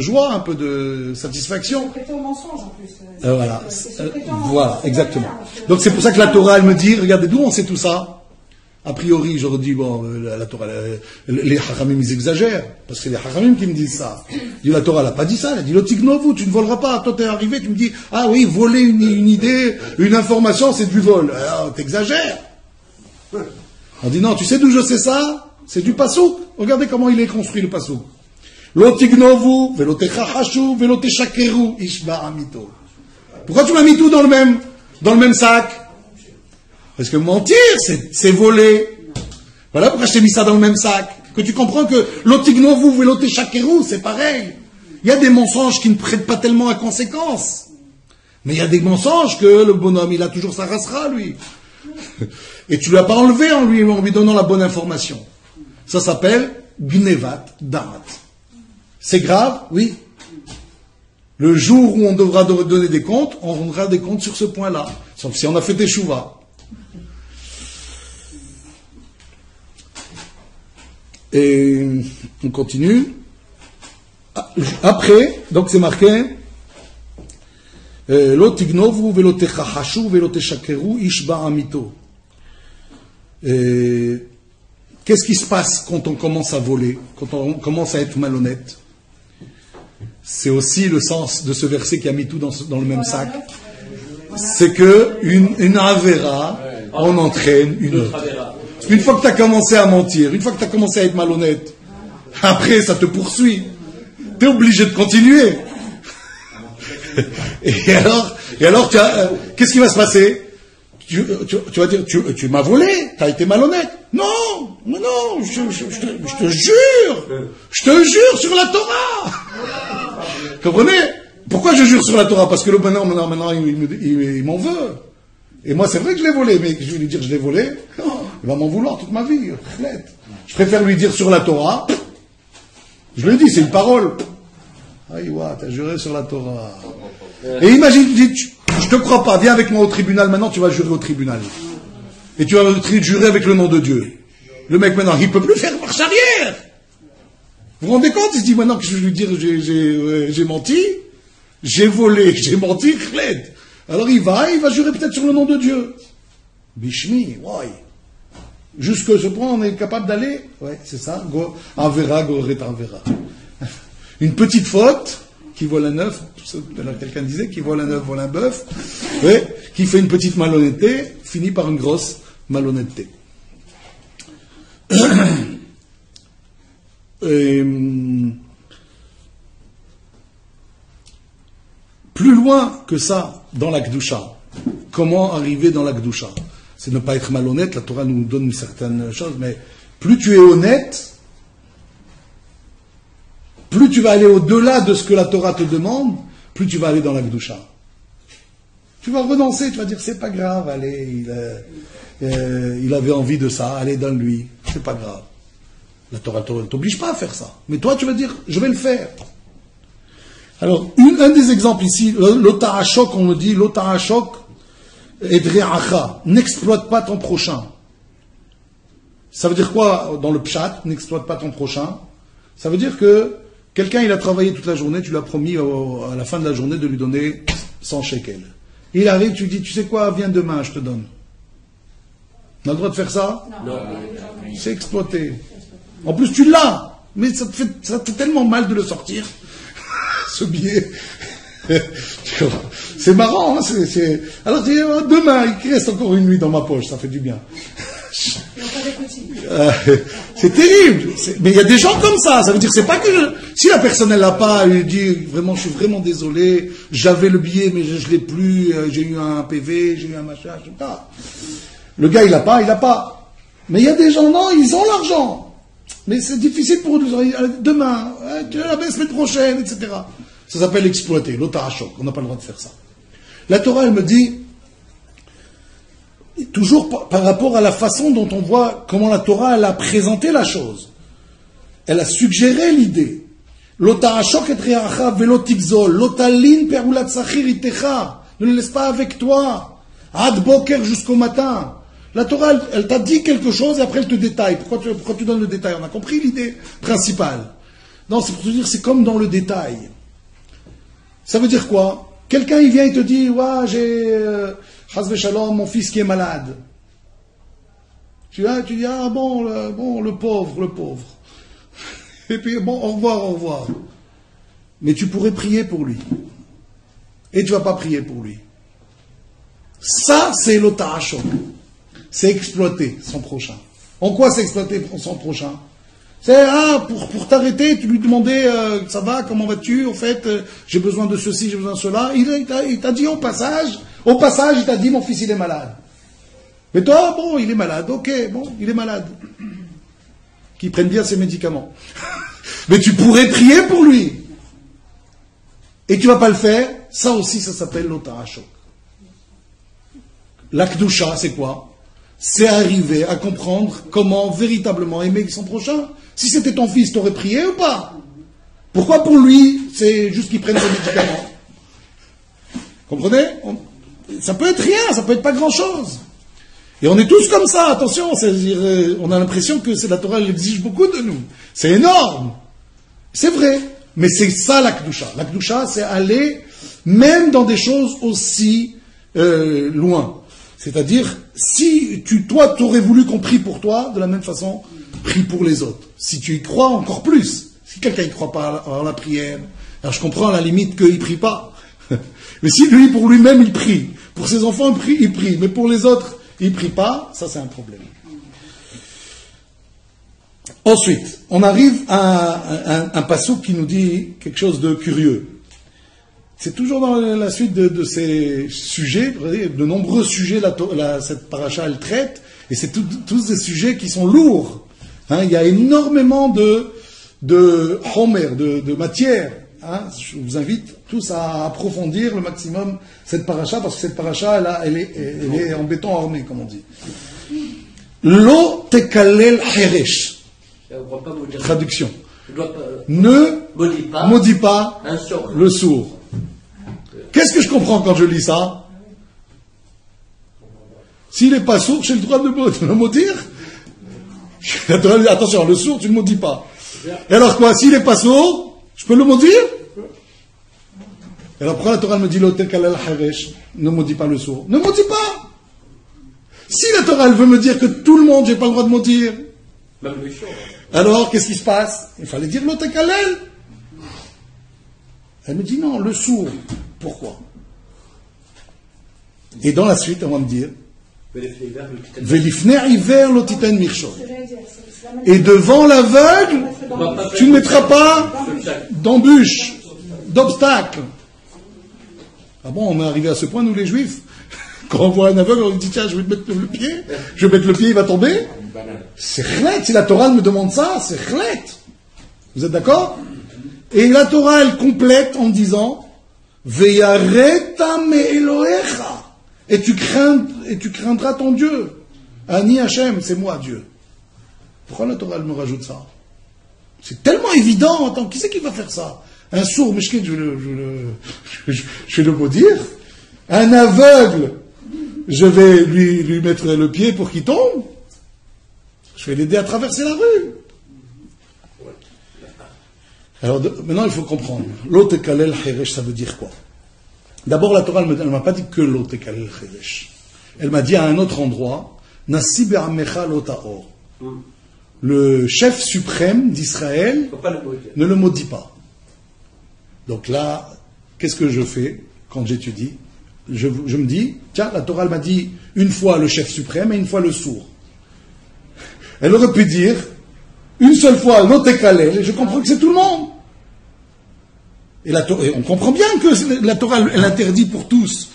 joie, un peu de satisfaction. C'est prêté au mensonge en plus. Voilà, voilà, exactement. Donc c'est pour ça que la Torah, elle me dit, regardez d'où on sait tout ça. A priori, j'aurais dit, bon, la Torah, les Hachamim, ils exagèrent, parce que c'est les Hachamim qui me disent ça. La Torah, elle n'a pas dit ça, elle a dit, l'otignovu, tu ne voleras pas. Toi, t'es arrivé, tu me dis, ah oui, voler une idée, une information, c'est du vol. Alors, t'exagères. On dit, non, tu sais d'où je sais ça? C'est du pasouk. Regardez comment il est construit, le pasouk. L'otignovu, velotechachashu, veloteshakeru, ishba amito. Pourquoi tu m'as mis tout dans le même sac? Parce que mentir, c'est voler. Voilà pourquoi je t'ai mis ça dans le même sac. Que tu comprends que l'otignovu et l'oteshakeru, c'est pareil. Il y a des mensonges qui ne prêtent pas tellement à conséquence. Mais il y a des mensonges que le bonhomme, il a toujours sa rassera, lui. Et tu ne l'as pas enlevé en lui donnant la bonne information. Ça s'appelle gnevat da'at. C'est grave, oui. Le jour où on devra donner des comptes, on rendra des comptes sur ce point-là. Sauf si on a fait teshuva. Et on continue. Après, donc c'est marqué, Lo tignovu velo techachashu velo teshakeru ish ba'amito. Qu'est-ce qui se passe quand on commence à voler, quand on commence à être malhonnête? C'est aussi le sens de ce verset qui a mis tout dans le même sac. C'est que une avera en entraîne une autre. Une fois que tu as commencé à mentir, une fois que tu as commencé à être malhonnête, après ça te poursuit. Tu es obligé de continuer. Et alors qu'est-ce qui va se passer? Tu vas dire, tu m'as volé, tu as été malhonnête. Non, je te jure sur la Torah. Comprenez? Pourquoi je jure sur la Torah? Parce que maintenant il m'en veut. Et moi c'est vrai que je l'ai volé, mais je vais lui dire je l'ai volé, il va m'en vouloir toute ma vie. Je préfère lui dire sur la Torah. Je le dis, c'est une parole. Aïwa, t'as juré sur la Torah. Et imagine, tu dis, je te crois pas, viens avec moi au tribunal, maintenant tu vas jurer au tribunal. Et tu vas jurer avec le nom de Dieu. Le mec maintenant, il peut plus faire marche arrière. Vous vous rendez compte? Il se dit maintenant que je vais lui dire j'ai menti, j'ai volé, j'ai menti, chled. Alors il va jurer peut-être sur le nom de Dieu. Bishmi, ouais. Jusque ce point on est capable d'aller? Ouais, c'est ça. Go, avera, go, avera. Une petite faute, qui vole un œuf, quelqu'un disait, qui vole un œuf, vole un bœuf, ouais, qui fait une petite malhonnêteté, finit par une grosse malhonnêteté. Plus loin que ça, dans la Kedusha, comment arriver dans la Kedusha? C'est ne pas être malhonnête, la Torah nous donne certaines choses, mais plus tu es honnête, plus tu vas aller au-delà de ce que la Torah te demande, plus tu vas aller dans la Kedusha. Tu vas renoncer, tu vas dire c'est pas grave, allez, il avait envie de ça, allez donne-lui, c'est pas grave. La Torah ne t'oblige pas à faire ça. Mais toi tu vas dire je vais le faire. Alors, un des exemples ici, l'otahashok, on me dit, l'otahashok edreacha, n'exploite pas ton prochain. Ça veut dire quoi dans le pshat, n'exploite pas ton prochain? Ça veut dire que quelqu'un, il a travaillé toute la journée, tu lui as promis à la fin de la journée de lui donner 100 shekels. Il arrive, tu lui dis, tu sais quoi, viens demain, je te donne. On a le droit de faire ça? Non. C'est exploité. En plus, tu l'as, mais ça te fait tellement mal de le sortir, ce billet. C'est marrant, hein, Alors, demain, il reste encore une nuit dans ma poche, ça fait du bien. C'est terrible. Mais il y a des gens comme ça. Ça veut dire c'est pas que si la personne elle l'a pas, elle dit vraiment je suis vraiment désolé, j'avais le billet mais je l'ai plus, j'ai eu un PV, j'ai eu un machin, je sais pas. Le gars il l'a pas. Mais il y a des gens non, ils ont l'argent. Mais c'est difficile pour eux de dire demain, tu la semaine prochaine, etc. Ça s'appelle exploiter, l'otahashok. On n'a pas le droit de faire ça. La Torah elle me dit toujours par rapport à la façon dont on voit comment la Torah elle a présenté la chose. Elle a suggéré l'idée. L'otahashok et reacha velo tigzol, l'otalin perulat sachir itecha. Ne le laisse pas avec toi. Ad boker jusqu'au matin. La Torah elle t'a dit quelque chose et après elle te détaille. Pourquoi tu donnes le détail? On a compris l'idée principale. Non, c'est pour te dire c'est comme dans le détail. Ça veut dire quoi? Quelqu'un il vient et te dit ouais j'ai Chas Shalom, mon fils qui est malade. Tu dis, ah bon, le pauvre. Et puis, bon, au revoir. Mais tu pourrais prier pour lui. Et tu ne vas pas prier pour lui. Ça, c'est l'otahashok. C'est exploiter son prochain. En quoi c'est exploiter son prochain? C'est, pour t'arrêter, tu lui demandais, ça va, comment vas-tu? En fait, j'ai besoin de ceci, j'ai besoin de cela. Il t'a dit au passage, il t'a dit, mon fils, il est malade. Mais toi, bon, il est malade, ok, bon, il est malade. Qu'il prenne bien ses médicaments. Mais tu pourrais prier pour lui. Et tu vas pas le faire. Ça aussi, ça s'appelle l'otahashok. La Kedusha, c'est quoi? C'est arriver à comprendre comment véritablement aimer son prochain. Si c'était ton fils, t'aurais prié ou pas? Pourquoi pour lui, c'est juste qu'il prenne ses médicaments? Comprenez? Ça peut être rien, ça peut être pas grand-chose. Et on est tous comme ça, attention, c'est-à-dire, on a l'impression que la Torah exige beaucoup de nous. C'est énorme. C'est vrai. Mais c'est ça la Kedusha. La Kedusha, c'est aller même dans des choses aussi loin. C'est-à-dire, si toi, tu aurais voulu qu'on prie pour toi, de la même façon, prie pour les autres. Si tu y crois, encore plus. Si quelqu'un ne croit pas à la prière, alors je comprends à la limite qu'il ne prie pas. Mais si lui, pour lui-même, il prie, pour ses enfants, il prie, mais pour les autres, il ne prie pas, ça c'est un problème. Ensuite, on arrive à un passouk qui nous dit quelque chose de curieux. C'est toujours dans la suite de ces sujets, de nombreux sujets, cette paracha elle traite, et c'est tous des sujets qui sont lourds. Il y a énormément de homer, de matière. Je vous invite tous à approfondir le maximum cette paracha, parce que cette paracha, elle est en béton armé, comme on dit. Lo tekalel heresh. Traduction. Ne maudis pas le sourd. Qu'est-ce que je comprends quand je lis ça? S'il n'est pas sourd, j'ai le droit de le maudire. Attention, le sourd, tu ne le maudis pas. Et alors quoi? S'il n'est pas sourd, je peux le maudire? Et alors pourquoi la Torah me dit ne maudis pas le sourd? Ne maudis pas! Si la Torah elle veut me dire que tout le monde, j'ai pas le droit de maudire, alors qu'est-ce qui se passe? Il fallait dire l'otekalel. Elle me dit non, le sourd. Pourquoi? Et dans la suite, on va me dire Velifner iver lotiten mirchol. Et devant l'aveugle, tu ne mettras pas d'embûche, d'obstacle. Ah bon, on est arrivé à ce point, nous les juifs. Quand on voit un aveugle, on dit tiens, je vais te mettre le pied, je vais mettre le pied, il va tomber. C'est chlet, si la Torah me demande ça, c'est chlet. Vous êtes d'accord? Et la Torah, elle complète en disant Veyareta me Elohecha. Et tu craindras ton Dieu. Ani Hachem, c'est moi Dieu. Pourquoi la Torah elle me rajoute ça? C'est tellement évident. Attends, qui c'est qui va faire ça? Un sourd, Mishkin, je vais le maudire. Un aveugle, je vais lui mettre le pied pour qu'il tombe. Je vais l'aider à traverser la rue. Alors maintenant il faut comprendre. L'otekalel cheresh, ça veut dire quoi? D'abord la Torah elle ne m'a pas dit que l'otekalel cheresh. Elle m'a dit à un autre endroit, Nasi be'amecha lotaor. Le chef suprême d'Israël ne le maudit pas. Donc là, qu'est-ce que je fais quand j'étudie? Je me dis, tiens, la Torah elle m'a dit une fois le chef suprême et une fois le sourd. Elle aurait pu dire une seule fois l'otekalel, et je comprends que c'est tout le monde. Et on comprend bien que la Torah elle interdit pour tous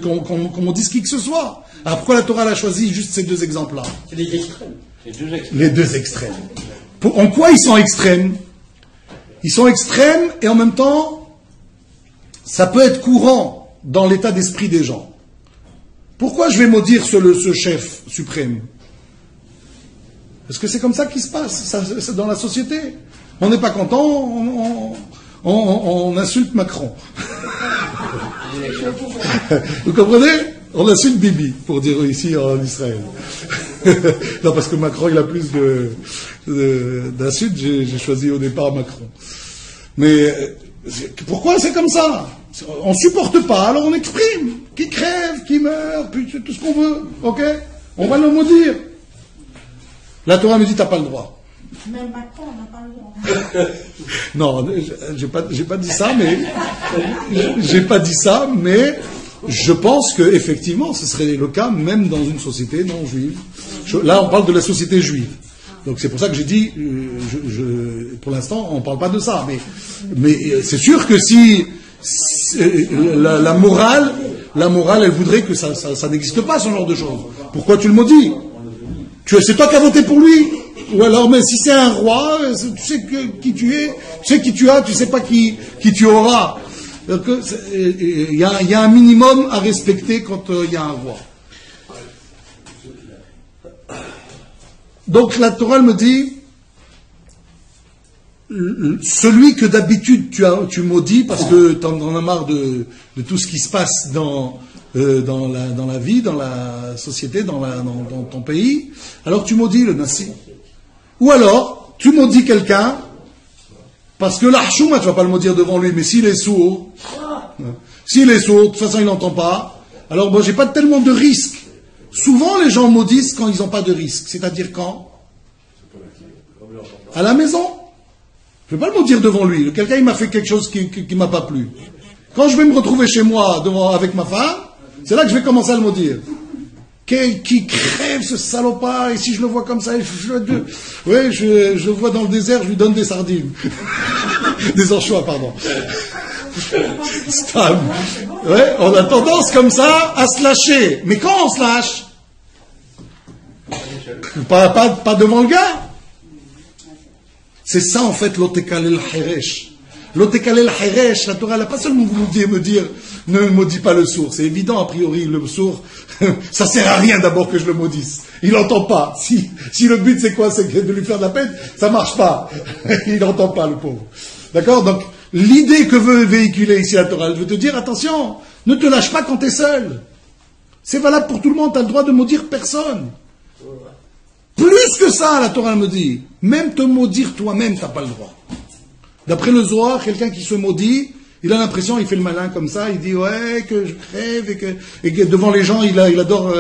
qu'on dise qui que ce soit. Alors pourquoi la Torah elle a choisi juste ces deux exemples-là? C'est les extrêmes. Les deux extrêmes. En quoi ils sont extrêmes? Ils sont extrêmes et en même temps, ça peut être courant dans l'état d'esprit des gens. Pourquoi je vais maudire ce chef suprême? Parce que c'est comme ça qu'il se passe, c'est dans la société. On n'est pas content, on insulte Macron. Vous comprenez? On insulte Bibi, pour dire ici en Israël. Non, parce que Macron, il a plus d'insultes, j'ai choisi au départ Macron. Mais pourquoi c'est comme ça? On ne supporte pas, alors on exprime. Qui crève, qui meurt, puis tout ce qu'on veut, ok? On va le maudire. La Torah me dit, t'as pas le droit. Mais Macron n'a pas le droit. Non, j'ai pas dit ça, mais j'ai pas dit ça, mais je pense que effectivement, ce serait le cas même dans une société non juive. Là, on parle de la société juive. Donc c'est pour ça que j'ai dit, pour l'instant, on parle pas de ça, mais c'est sûr que si la morale, elle voudrait que ça n'existe pas, ce genre de choses. Pourquoi tu le maudis? C'est toi qui as voté pour lui. Ou alors, mais si c'est un roi, tu sais qui tu es, tu sais qui tu as, tu sais pas qui tu auras. Donc, il y a un minimum à respecter quand il y a un roi. Donc la Torah me dit, celui que d'habitude tu maudis parce que tu en as marre de tout ce qui se passe dans la vie, dans la société, dans ton pays, alors tu maudis le Nassi. Ou alors, tu maudis quelqu'un, parce que l'Archouma, tu ne vas pas le maudire devant lui, mais s'il est sourd, S'il est sourd, de toute façon il n'entend pas. Alors bon, j'ai pas tellement de risques. Souvent les gens maudissent quand ils n'ont pas de risque. C'est-à-dire quand? À la maison. Je ne vais pas le maudire devant lui. Quelqu'un il m'a fait quelque chose qui m'a pas plu. Quand je vais me retrouver chez moi avec ma femme, c'est là que je vais commencer à le maudire. Qui crève ce salopard, et si je le vois comme ça, je le vois dans le désert, je lui donne des sardines. Des anchois, pardon. Stam. Ouais, on a tendance comme ça à se lâcher. Mais quand on se lâche, pas devant le gars. C'est ça en fait l'otekalel heresh. L'otekalel heresh, la Torah n'a pas seulement voulu me dire ne maudis pas le sourd. C'est évident a priori, le sourd, ça sert à rien d'abord que je le maudisse. Il n'entend pas. Si le but c'est quoi? C'est de lui faire de la peine, ça marche pas. Il n'entend pas le pauvre. D'accord? Donc l'idée que veut véhiculer ici la Torah, elle veut te dire attention, ne te lâche pas quand tu es seul. C'est valable pour tout le monde, tu as le droit de maudire personne. Plus que ça, la Torah me dit, même te maudire toi-même, tu n'as pas le droit. D'après le Zohar, quelqu'un qui se maudit, il a l'impression, il fait le malin comme ça, il dit ouais, que je crève, et que devant les gens, il adore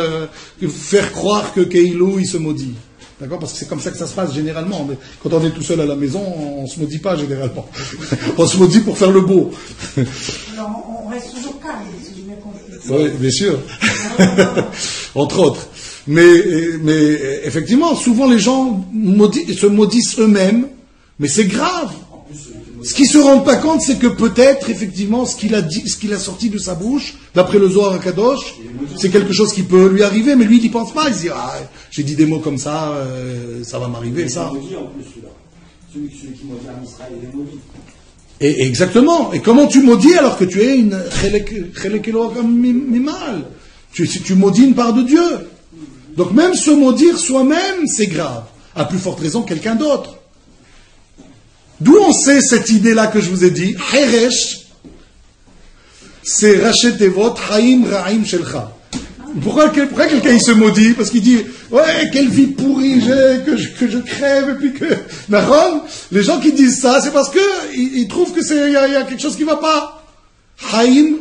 faire croire que Keilou, il se maudit. D'accord? Parce que c'est comme ça que ça se passe généralement. Mais quand on est tout seul à la maison, on ne se maudit pas généralement. On se maudit pour faire le beau. Alors, on reste toujours calme, si j'ai bien compris. Oui, bien sûr. Entre autres. Mais effectivement, souvent les gens se maudissent eux-mêmes, mais c'est grave. Ce qu'ils se rendent pas compte, c'est que peut-être, effectivement, ce qu'il a dit, ce qu'il a sorti de sa bouche, d'après le Zohar Kadosh, c'est quelque chose qui peut lui arriver, mais lui, il n'y pense pas. Il se dit, j'ai dit des mots comme ça, ça va m'arriver, ça. Celui qui maudit en Israël, il est maudit. Et exactement. Et comment tu maudis alors que tu es une chelek Elohim mimal? Tu maudis une part de Dieu. Donc même se maudire soi-même, c'est grave. À plus forte raison, quelqu'un d'autre. D'où on sait cette idée-là que je vous ai dit, Heresh, c'est Rachet Tevot, Haïm Ra'im Shelcha. Pourquoi quelqu'un il se maudit? Parce qu'il dit, ouais, quelle vie pourrie j'ai, que je crève, et puis que... Naron, les gens qui disent ça, c'est parce que ils trouvent que il y a quelque chose qui va pas. Haïm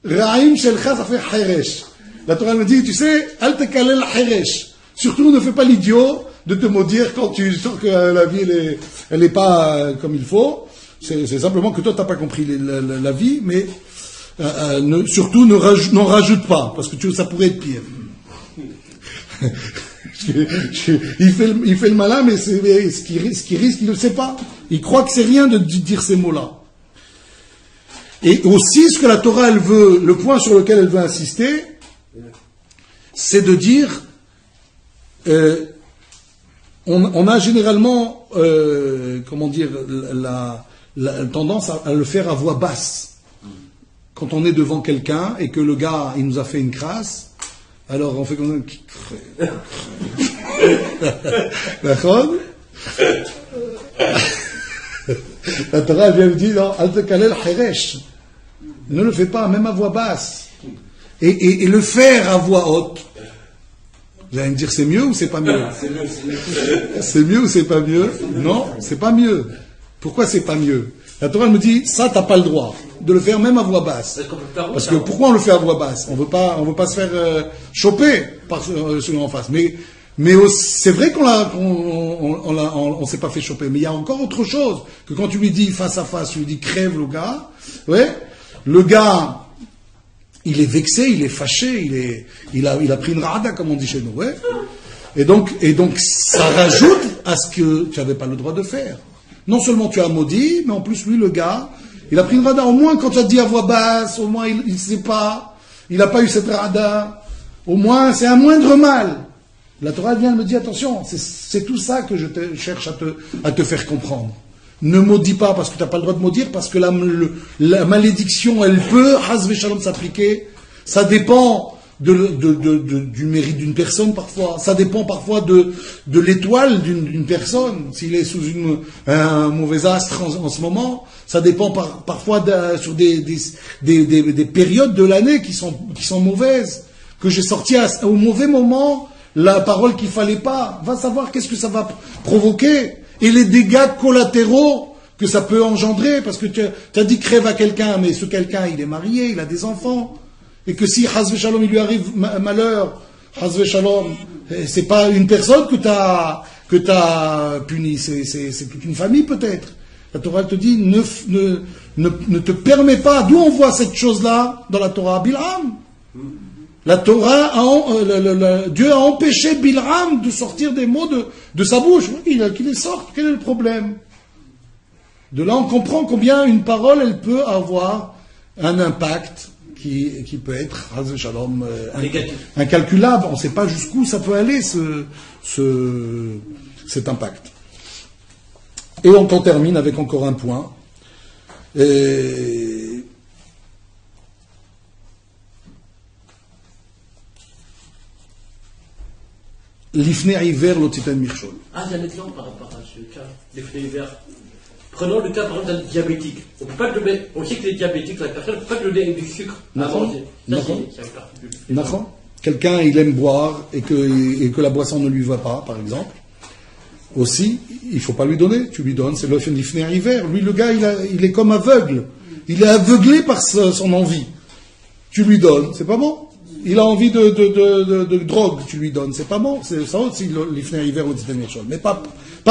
Ra'im Shelcha, ça fait Heresh. La Torah me dit, tu sais, Al Tekalel Heresh. Surtout, ne fais pas l'idiot de te maudire quand tu sens que la vie, elle est pas comme il faut. C'est simplement que toi, t'as pas compris la vie, mais surtout, n'en rajoute pas, parce que ça pourrait être pire. Il fait le malin, mais ce qu'il risque, il ne le sait pas. Il croit que c'est rien de dire ces mots-là. Et aussi, ce que la Torah, elle veut, le point sur lequel elle veut insister, c'est de dire, on a généralement, comment dire, la tendance à le faire à voix basse. Quand on est devant quelqu'un et que le gars, il nous a fait une crasse, alors on fait comme ça. D'accord? La Torah vient me dire, non, al-tekalel heresh. Ne le fais pas, même à voix basse. Et le faire à voix haute. Vous allez me dire, c'est mieux ou c'est pas mieux? C'est mieux ou c'est pas mieux? Non, c'est pas mieux. Pourquoi c'est pas mieux? La Torah me dit, ça, t'as pas le droit de le faire même à voix basse. Parce que pourquoi on le fait à voix basse? On veut pas se faire choper par celui en face. Mais c'est vrai on s'est pas fait choper. Mais il y a encore autre chose que quand tu lui dis face à face, tu lui dis crève le gars. Ouais, le gars, il est vexé, il est fâché, il a pris une rada comme on dit chez nous. Ouais. Et donc ça rajoute à ce que tu n'avais pas le droit de faire. Non seulement tu as maudit, mais en plus lui le gars, il a pris une rada. Au moins quand tu as dit à voix basse, au moins il ne sait pas, il n'a pas eu cette rada. Au moins c'est un moindre mal. La Torah vient me dire attention, c'est tout ça que je cherche à te faire comprendre. Ne maudis pas parce que tu n'as pas le droit de maudire, parce que la malédiction, elle peut, Hazve Shalom, s'appliquer. Ça dépend du mérite d'une personne parfois. Ça dépend parfois de l'étoile d'une personne. S'il est sous un mauvais astre en ce moment, ça dépend parfois sur des périodes de l'année qui sont mauvaises. Que j'ai sorti au mauvais moment la parole qu'il fallait pas. Va savoir qu'est-ce que ça va provoquer. Et les dégâts collatéraux que ça peut engendrer, parce que tu as dit crève à quelqu'un, mais ce quelqu'un, il est marié, il a des enfants, et que si, Hazve Shalom, il lui arrive malheur, Hazve Shalom, c'est pas une personne que t'as puni, c'est toute une famille peut-être. La Torah te dit, ne te permets pas, d'où on voit cette chose-là dans la Torah, Bil'am. La Torah, Dieu a empêché Bil'am de sortir des mots de sa bouche. Qu'il les sorte, quel est le problème? De là, on comprend combien une parole, elle peut avoir un impact qui peut être, Hazve Shalom, incalculable. On ne sait pas jusqu'où ça peut aller, cet impact. Et on en termine avec encore un point. L'ifne hiver l'otiten mirchol. Ah, j'ai un exemple par rapport à ce cas, l'ifne hiver. Prenons le cas, par exemple, d'un diabétique. On peut pas le mettre, on sait que les diabétiques, la personne ne peut pas le donner avec du sucre à manger. D'accord. Quelqu'un, il aime boire et que la boisson ne lui va pas, par exemple. Aussi, il ne faut pas lui donner. Tu lui donnes, c'est l'ifne hiver. Lui, le gars, il est comme aveugle. Il est aveuglé par son envie. Tu lui donnes, c'est pas bon. Il a envie de drogue, tu lui donnes, c'est pas bon. C'est ça aussi, l'ifne hiver ou l'otiten mirchol. Mais pas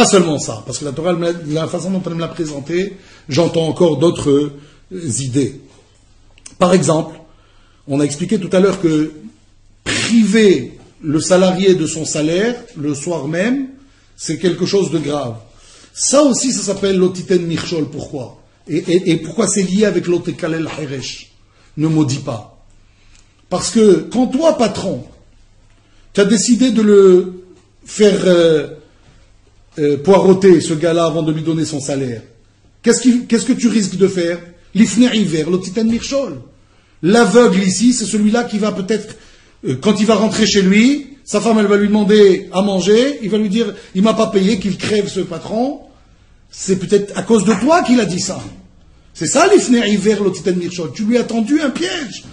seulement ça, parce que la Torah, la façon dont elle me l'a présenté, j'entends encore d'autres idées. Par exemple, on a expliqué tout à l'heure que priver le salarié de son salaire le soir même, c'est quelque chose de grave. Ça aussi, ça s'appelle l'otiten mirchol. Pourquoi? Et pourquoi c'est lié avec l'otekalel heresh? Ne maudis pas. Parce que quand toi, patron, tu as décidé de le faire poireauter, ce gars-là, avant de lui donner son salaire, qu'est-ce que tu risques de faire? L'ifne hiver, l'otiten mirchol. L'aveugle ici, c'est celui-là qui va peut-être, quand il va rentrer chez lui, sa femme, elle va lui demander à manger, il va lui dire, il m'a pas payé, qu'il crève ce patron. C'est peut-être à cause de toi qu'il a dit ça. C'est ça l'ifne hiver, l'otiten mirchol. Tu lui as tendu un piège.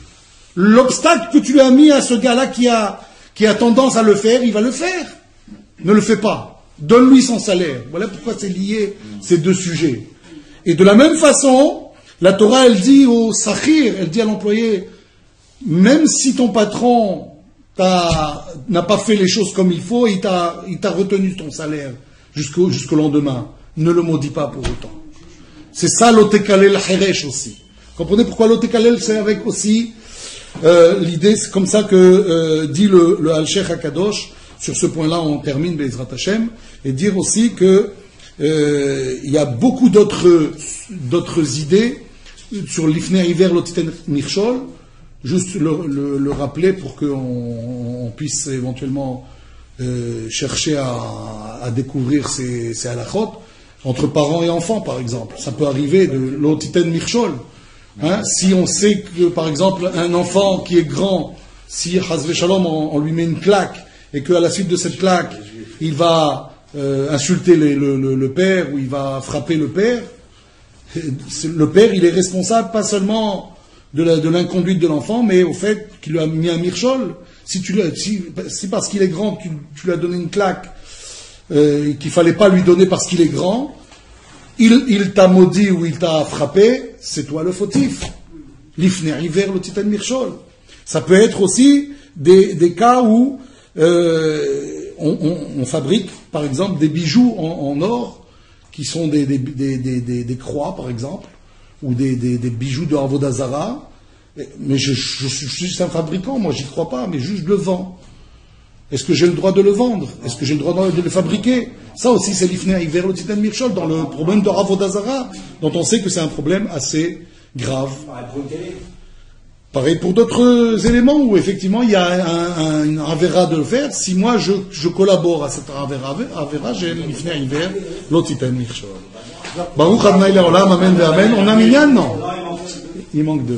L'obstacle que tu lui as mis à ce gars-là qui a tendance à le faire, il va le faire. Ne le fais pas. Donne-lui son salaire. Voilà pourquoi c'est lié, ces deux sujets. Et de la même façon, la Torah, elle dit au sakhir, elle dit à l'employé, même si ton patron n'a pas fait les choses comme il faut, il t'a retenu ton salaire jusqu'au lendemain, ne le maudis pas pour autant. C'est ça l'otekalel heresh aussi. Comprenez pourquoi l'otekalel, c'est avec aussi l'idée, c'est comme ça que dit le Al-Sheikh HaKadosh. Sur ce point-là, on termine Be'ezrat Hashem, et dire aussi que il y a beaucoup d'autres idées sur l'ifne hiver l'otiten mirchol. Juste le rappeler pour qu'on puisse éventuellement chercher à découvrir ces halachot entre parents et enfants, par exemple. Ça peut arriver de l'otiten mirchol. Si on sait que, par exemple, un enfant qui est grand, si Hazve Shalom, on lui met une claque, et qu'à la suite de cette claque, il va insulter le père, ou il va frapper le père, il est responsable pas seulement de l'inconduite de l'enfant, mais au fait qu'il lui a mis un mirchol. Si parce qu'il est grand, tu lui as donné une claque, qu'il fallait pas lui donner parce qu'il est grand, il t'a maudit ou il t'a frappé, c'est toi le fautif. L'ifne hiver l'otiten mirchol. Ça peut être aussi des cas où on fabrique, par exemple, des bijoux en or qui sont des croix, par exemple, ou des bijoux de Avodah Zara. Mais je suis juste un fabricant, moi j'y crois pas, mais juste je le vends. Est-ce que j'ai le droit de le vendre? Est-ce que j'ai le droit de le fabriquer? Ça aussi, c'est l'ifne hiver l'otiten mirchol, dans le problème de Avodah Zara, dont on sait que c'est un problème assez grave. Pareil pour d'autres éléments où effectivement il y a un avera de le faire. Si moi je collabore à cet avera, j'ai l'ifne hiver l'otiten mirchol. Baruch Adonai Leolam, amen ve amen. On a minyan, non? Il manque de...